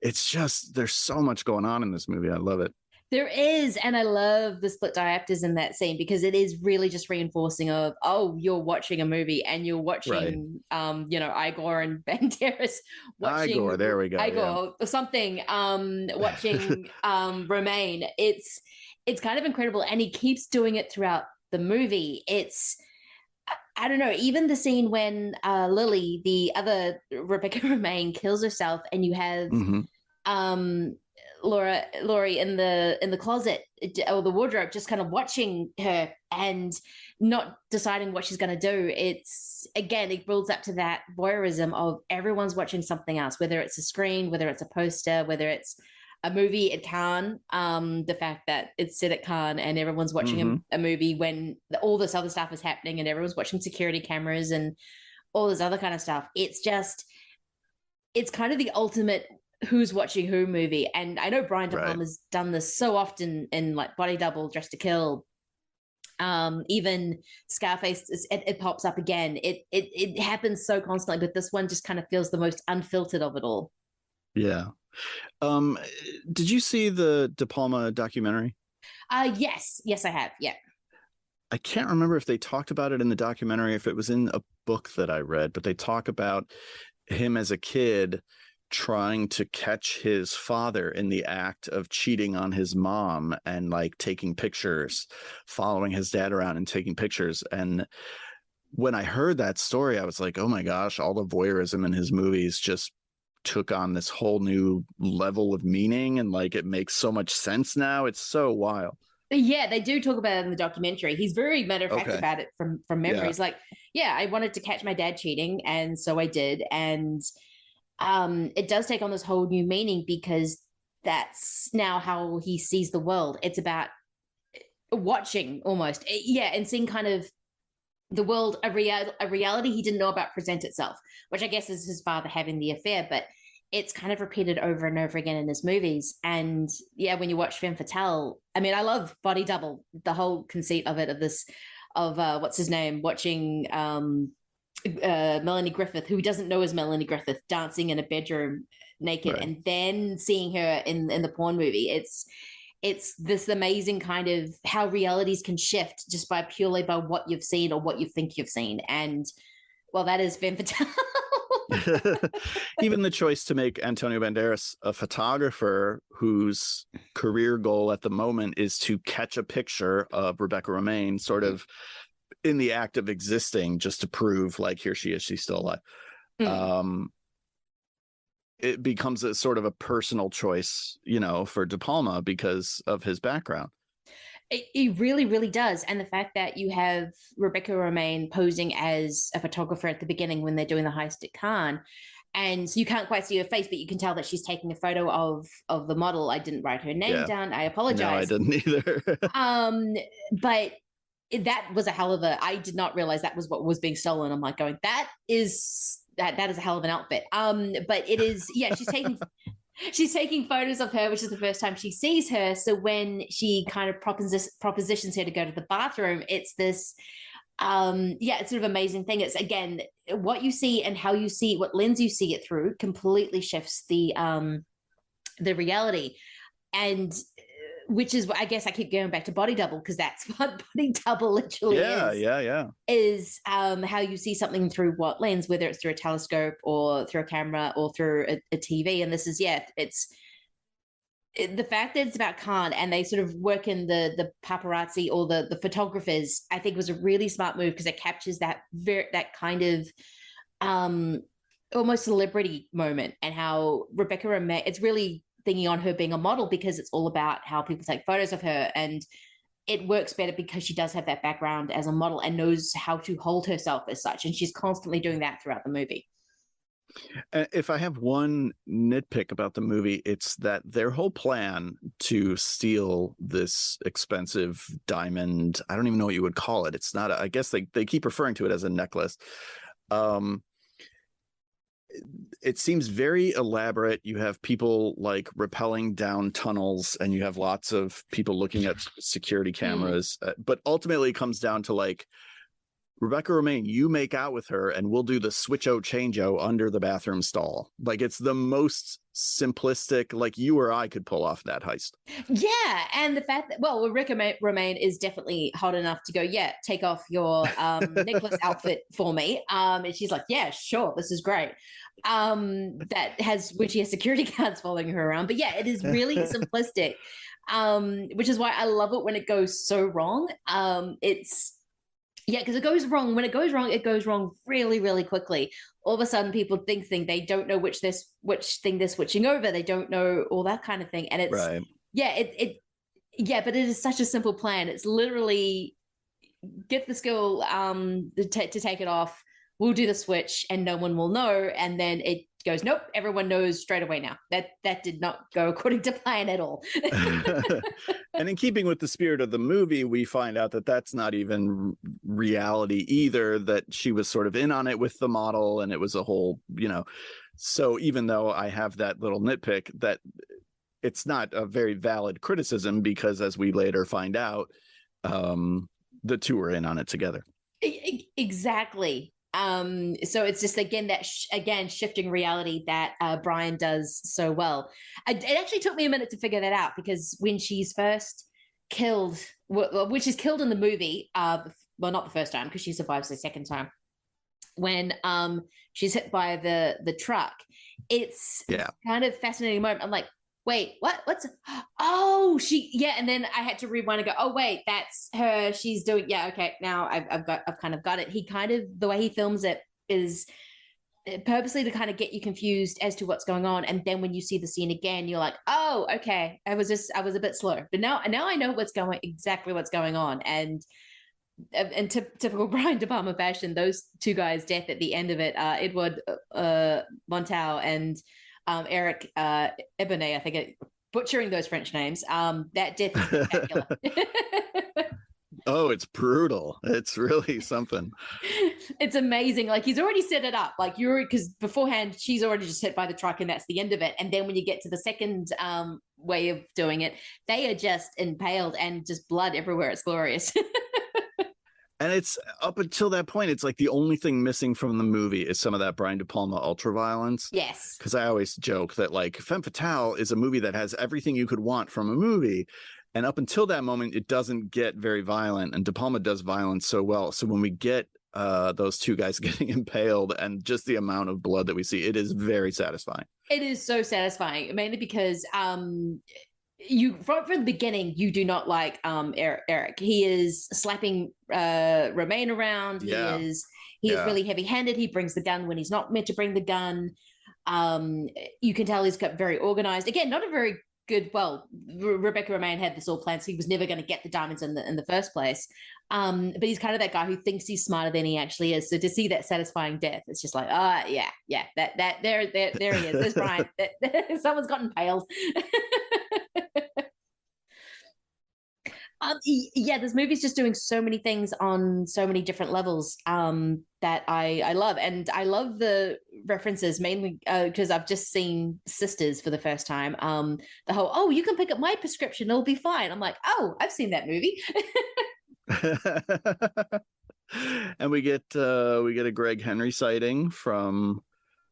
It's just, there's so much going on in this movie. I love it. There is, and I love the split diopters in that scene, because it is really just reinforcing of, oh, you're watching a movie and you're watching, Igor and Banderas watching Igor, there we go, Igor or something, watching Romijn. It's kind of incredible, and he keeps doing it throughout the movie. It's, I don't know, even the scene when Lily, the other Rebecca Romijn, kills herself, and you have Laurie in the closet or the wardrobe, just kind of watching her and not deciding what she's going to do. It's, again, it builds up to that voyeurism of everyone's watching something else, whether it's a screen, whether it's a poster, whether it's a movie at Cannes, the fact that it's set at Cannes and everyone's watching a movie when all this other stuff is happening and everyone's watching security cameras and all this other kind of stuff. It's just, it's kind of the ultimate who's watching who movie. And I know Brian De Palma's done this so often in like Body Double, Dressed to Kill, even Scarface, it pops up again. It happens so constantly, but this one just kind of feels the most unfiltered of it all. Yeah. Did you see the De Palma documentary? Yes, I have. Yeah. I can't remember if they talked about it in the documentary, if it was in a book that I read, but they talk about him as a kid trying to catch his father in the act of cheating on his mom and like taking pictures, following his dad around and taking pictures. And when I heard that story, I was like, oh my gosh, all the voyeurism in his movies just took on this whole new level of meaning, and like it makes so much sense now. It's so wild. Yeah, they do talk about it in the documentary. He's very matter of fact about it from memory. Yeah. He's like, yeah, I wanted to catch my dad cheating, and so I did. And it does take on this whole new meaning, because that's now how he sees the world. It's about watching almost, and seeing kind of the world, a reality he didn't know about present itself, which I guess is his father having the affair, but it's kind of repeated over and over again in his movies. And yeah, when you watch Femme Fatale, I mean, I love Body Double, the whole conceit of it, of what's his name, watching Melanie Griffith, who doesn't know is Melanie Griffith, dancing in a bedroom naked, and then seeing her in the porn movie. It's this amazing kind of how realities can shift just purely by what you've seen or what you think you've seen. And well, that is Femme Fatale. Even the choice to make Antonio Banderas a photographer whose career goal at the moment is to catch a picture of Rebecca Romijn sort of in the act of existing, just to prove like, here she is, she's still alive. It becomes a sort of a personal choice, for De Palma because of his background. It really, really does. And the fact that you have Rebecca Romijn posing as a photographer at the beginning when they're doing the heist at Cannes, and so you can't quite see her face, but you can tell that she's taking a photo of the model. I didn't write her name down. I apologize. No, I didn't either. But that was a hell of I did not realize that was what was being stolen. I'm like going, that is a hell of an outfit. But it is, she's taking photos of her, which is the first time she sees her. So when she kind of propositions her to go to the bathroom, it's this, it's sort of amazing thing. It's, again, what you see and how you see, what lens you see it through completely shifts the reality. And which is, I guess I keep going back to body double, because that's what body double literally is how you see something through what lens, whether it's through a telescope or through a camera or through a TV. And this is, the fact that it's about Khan and they sort of work in the paparazzi or the photographers, I think was a really smart move, because it captures that kind of almost celebrity moment, and how Rebecca Romijn, it's really thinking on her being a model, because it's all about how people take photos of her, and it works better because she does have that background as a model and knows how to hold herself as such, and she's constantly doing that throughout the movie. If I have one nitpick about the movie, it's that their whole plan to steal this expensive diamond, I don't even know what you would call it. It's not, I guess they keep referring to it as a necklace. It seems very elaborate. You have people like rappelling down tunnels, and you have lots of people looking at security cameras. But ultimately it comes down to like, Rebecca Romijn, you make out with her and we'll do the switch-o change-o under the bathroom stall. Like, it's the most simplistic, like you or I could pull off that heist. Yeah, and the fact that, well, Rebecca Romijn is definitely hot enough to go, take off your necklace outfit for me. And she's like, yeah, sure, this is great. That has, when she has security guards following her around. But yeah, it is really simplistic, which is why I love it when it goes so wrong. Because it goes wrong. When it goes wrong, it goes wrong really, really quickly. All of a sudden, people think they don't know which thing they're switching over. They don't know all that kind of thing. And it's right. But it is such a simple plan. It's literally get the skill to take it off. We'll do the switch, and no one will know. And then it goes, nope, everyone knows straight away now. That did not go according to plan at all. And in keeping with the spirit of the movie, we find out that that's not even reality either, that she was sort of in on it with the model, and it was a whole, so even though I have that little nitpick, that it's not a very valid criticism, because as we later find out, the two are in on it together. Exactly. So it's just, again, shifting reality that Brian does so well. It actually took me a minute to figure that out, because when she's first killed, which is killed in the movie, well, not the first time, because she survives the second time, when she's hit by the truck, it's kind of fascinating moment. I'm like, wait, what's and then I had to rewind and go, oh wait, that's her, she's doing, okay, now I've kind of got it. He kind of, the way he films it is purposely to kind of get you confused as to what's going on, and then when you see the scene again, you're like, oh, okay, I was a bit slow, but now I know exactly what's going on. And in typical Brian De Palma fashion, those two guys' death at the end of it, Edward Montal and Eric Ebony, I think, butchering those French names. That death is spectacular. Oh, it's brutal. It's really something. It's amazing. Like, he's already set it up. Like, because beforehand, she's already just hit by the truck, and that's the end of it. And then when you get to the second way of doing it, they are just impaled and just blood everywhere. It's glorious. And it's up until that point, it's like the only thing missing from the movie is some of that Brian De Palma ultraviolence. Yes. Because I always joke that, like, Femme Fatale is a movie that has everything you could want from a movie. And up until that moment, it doesn't get very violent. And De Palma does violence so well. So when we get those two guys getting impaled and just the amount of blood that we see, it is very satisfying. It is so satisfying, mainly because you from the beginning, you do not like Eric. He is slapping Romijn around. Yeah. He is really heavy-handed. He brings the gun when he's not meant to bring the gun. You can tell he's got very organized. Again, not a very good. Well, Rebecca Romijn had this all planned, so he was never going to get the diamonds in the first place. But he's kind of that guy who thinks he's smarter than he actually is. So to see that satisfying death, it's just like, there he is. There's Brian. Someone's gotten impaled. This movie's just doing so many things on so many different levels that I love. And I love the references, mainly because I've just seen Sisters for the first time. The whole, you can pick up my prescription, it'll be fine. I'm like, I've seen that movie. And we get a Greg Henry sighting from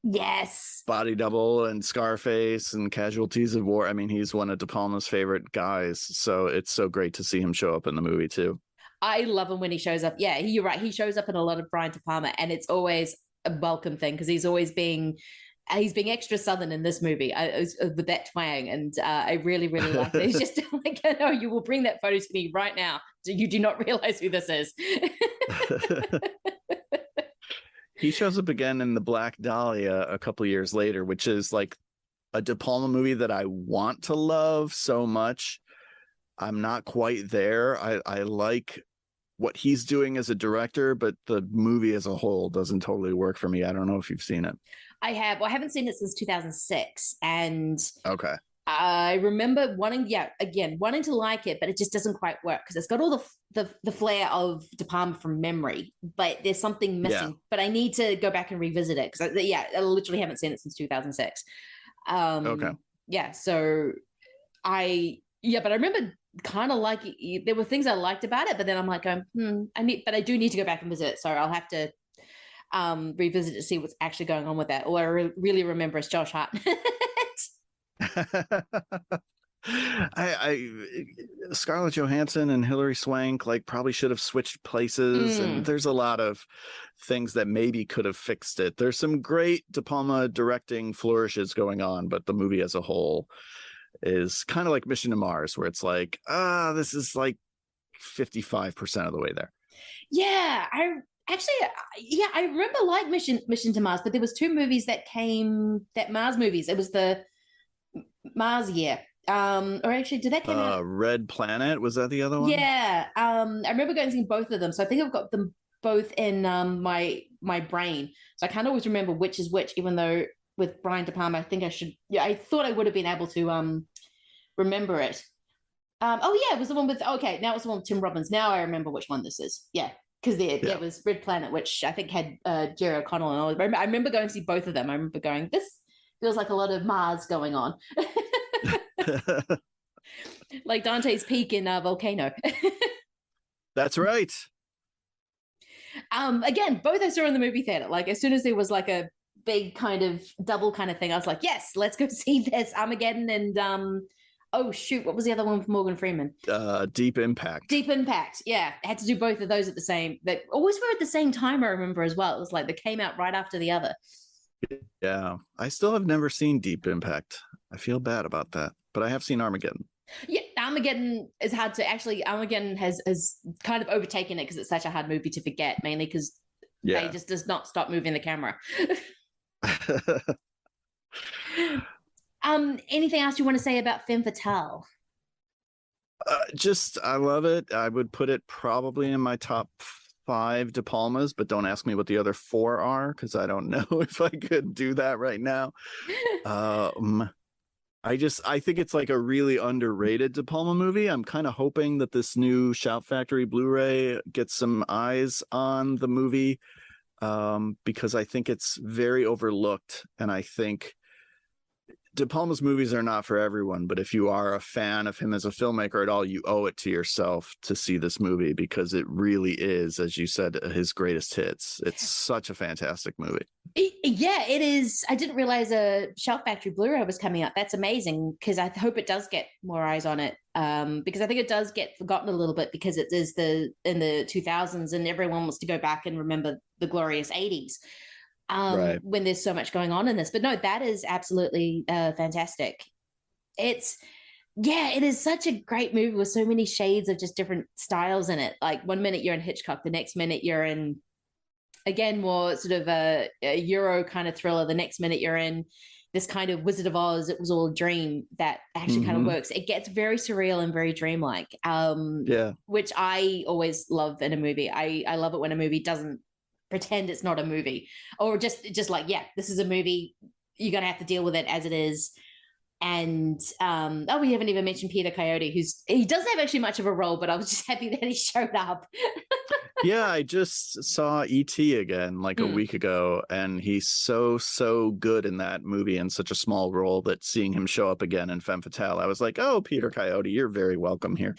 Yes. Body Double and Scarface and Casualties of War. I mean, he's one of De Palma's favorite guys, so it's so great to see him show up in the movie too. I love him when he shows up. Yeah, you're right. He shows up in a lot of Brian De Palma, and it's always a welcome thing because he's being extra Southern in this movie with that twang, and I really, really like it. He's just like, no, you will bring that photo to me right now. You do not realize who this is. He shows up again in The Black Dahlia a couple years later, which is like a De Palma movie that I want to love so much. I'm not quite there. I like what he's doing as a director, but the movie as a whole doesn't totally work for me. I don't know if you've seen it. I have. Well, I haven't seen it since 2006. And okay. I remember wanting to like it, but it just doesn't quite work because it's got all the flair of De Palma from memory, but there's something missing. Yeah. But I need to go back and revisit it because I literally haven't seen it since 2006. Okay. Yeah. So but I remember kind of like there were things I liked about it, but then I'm like, I do need to go back and visit it. So I'll have to revisit it to see what's actually going on with that. All I really remember is Josh Hart. Scarlett Johansson and Hilary Swank probably should have switched places, and there's a lot of things that maybe could have fixed it. There's some great De Palma directing flourishes going on, but the movie as a whole is kind of like Mission to Mars, where it's like, this is like 55% of the way there. Yeah, I remember like Mission to Mars, but there was 2 movies that Mars movies. It was the Mars year. Or actually, did that come out? Red Planet, was that the other one? Yeah. I remember going to see both of them, so I think I've got them both in my brain. So I can't always remember which is which, even though with Brian De Palma, I think I should. Yeah, I thought I would have been able to remember it. It was the one with. Okay, now it's the one with Tim Robbins. Now I remember which one this is. Yeah, because it was Red Planet, which I think had Jerry O'Connell and all. I remember going to see both of them. I remember going, this feels like a lot of Mars going on. Like Dante's Peak in Volcano. That's right. Again, both I saw in the movie theater. Like as soon as there was like a big kind of double kind of thing, I was like, yes, let's go see this. Armageddon and oh shoot, what was the other one with Morgan Freeman? Deep Impact. Deep Impact. Yeah, I had to do both of those at the same. They always were at the same time. I remember as well. It was like they came out right after the other. Yeah, I still have never seen Deep Impact. I feel bad about that, but I have seen Armageddon. Yeah, Armageddon is hard to actually. Armageddon has kind of overtaken it because it's such a hard movie to forget, mainly because they just does not stop moving the camera. Anything else you want to say about Femme Fatale? I love it. I would put it probably in my top 5 De Palmas, but don't ask me what the other 4 are because I don't know if I could do that right now. I think it's like a really underrated De Palma movie. I'm kind of hoping that this new Shout Factory Blu-ray gets some eyes on the movie because I think it's very overlooked, and I think De Palma's movies are not for everyone, but if you are a fan of him as a filmmaker at all, you owe it to yourself to see this movie because it really is, as you said, his greatest hits. It's such a fantastic movie. Yeah, it is. I didn't realize a Shout Factory Blu-ray was coming out. That's amazing because I hope it does get more eyes on it because I think it does get forgotten a little bit because it is in the 2000s and everyone wants to go back and remember the glorious 80s. Right. When there's so much going on in this. But no, that is absolutely fantastic. It is such a great movie with so many shades of just different styles in it. Like 1 minute you're in Hitchcock, the next minute you're in, again, more sort of a Euro kind of thriller. The next minute you're in this kind of Wizard of Oz, it was all a dream that actually kind of works. It gets very surreal and very dreamlike, which I always love in a movie. I love it when a movie doesn't pretend it's not a movie or just like, yeah, this is a movie. You're going to have to deal with it as it is. And we haven't even mentioned Peter Coyote, he doesn't have actually much of a role, but I was just happy that he showed up. Yeah, I just saw E.T. again like a week ago, and he's so good in that movie in such a small role that seeing him show up again in Femme Fatale, I was like, oh, Peter Coyote, you're very welcome here.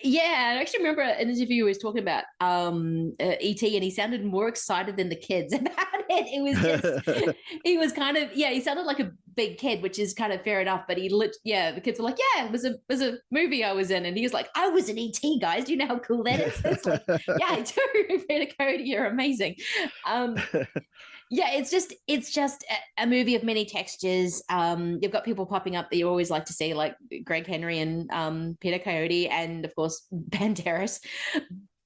Yeah, I actually remember an interview he was talking about E.T. and he sounded more excited than the kids about it. It was just, he was kind of, he sounded like a big kid, which is kind of fair enough, but the kids were like, yeah, it was a movie I was in, and he was like, I was an E.T., guys, do you know how cool that is? It's like, yeah, I do. Peter Coyote, you're amazing. It's just a movie of many textures. You've got people popping up that you always like to see, like Greg Henry and Peter Coyote, and of course Banderas.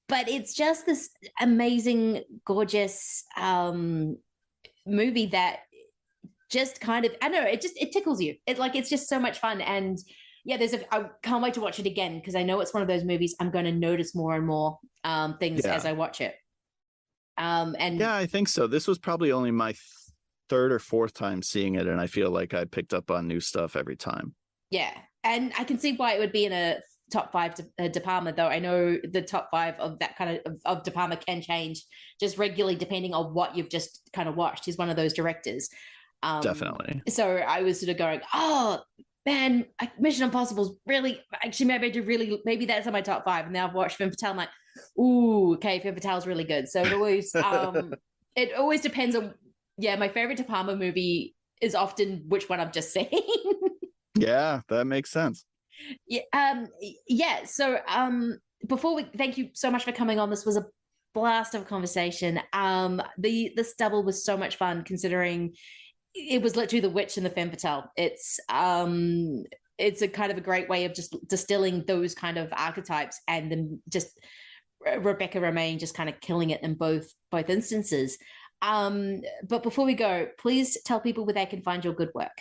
But it's just this amazing, gorgeous movie that just kind of, I don't know, it tickles you. It's just so much fun. And yeah, I can't wait to watch it again, because I know it's one of those movies I'm going to notice more and more things as I watch it. And yeah, I think so. This was probably only my third or fourth time seeing it, and I feel like I picked up on new stuff every time. Yeah, and I can see why it would be in a top 5 De Palma, though. I know the top 5 of that kind of De Palma can change just regularly depending on what you've just kind of watched. He's one of those directors. Definitely. So I was sort of going, oh man, Mission Impossible's really, actually maybe that's on my top 5. And now I've watched Femme Fatale, I'm like, ooh, okay, Femme Fatale's really good. So it always depends on, my favorite De Palma movie is often which one I've just seen. Yeah, that makes sense. So thank you so much for coming on. This was a blast of a conversation. This double was so much fun, considering it was literally the witch and the Femme Fatale. It's a kind of a great way of just distilling those kind of archetypes, and then just Rebecca Romijn just kind of killing it in both instances. But before we go, please tell people where they can find your good work.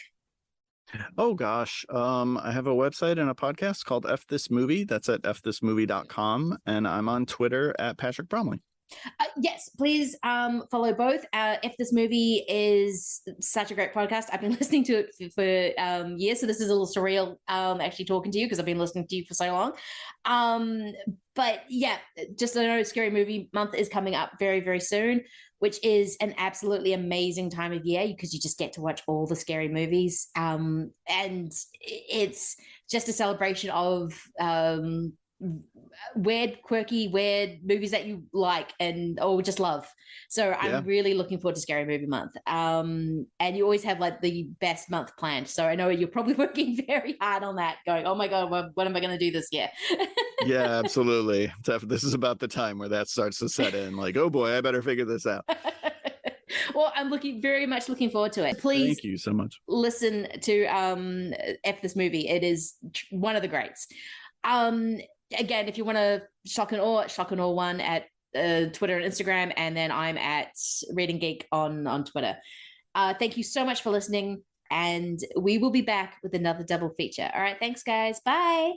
Oh gosh, I have a website and a podcast called F This Movie. That's at fthismovie.com, and I'm on Twitter at Patrick Bromley. Yes, please follow both. If This Movie is such a great podcast. I've been listening to it for years, so this is a little surreal actually talking to you, because I've been listening to you for so long. But yeah, just I know Scary Movie Month is coming up very, very soon, which is an absolutely amazing time of year, because you just get to watch all the scary movies. And it's just a celebration of weird, quirky, weird movies that you like and just love. So I'm really looking forward to Scary Movie Month. And you always have like the best month planned. So I know you're probably working very hard on that, going, oh my God, what am I going to do this year? Yeah, absolutely. This is about the time where that starts to set in, like, oh boy, I better figure this out. Well, I'm very much looking forward to it. Please, thank you so much. Listen to F This Movie. It is one of the greats. Again, if you want to shock and awe 1 at Twitter and Instagram, and then I'm at Reading Geek on Twitter. Thank you so much for listening, and we will be back with another double feature. All right, thanks guys. Bye.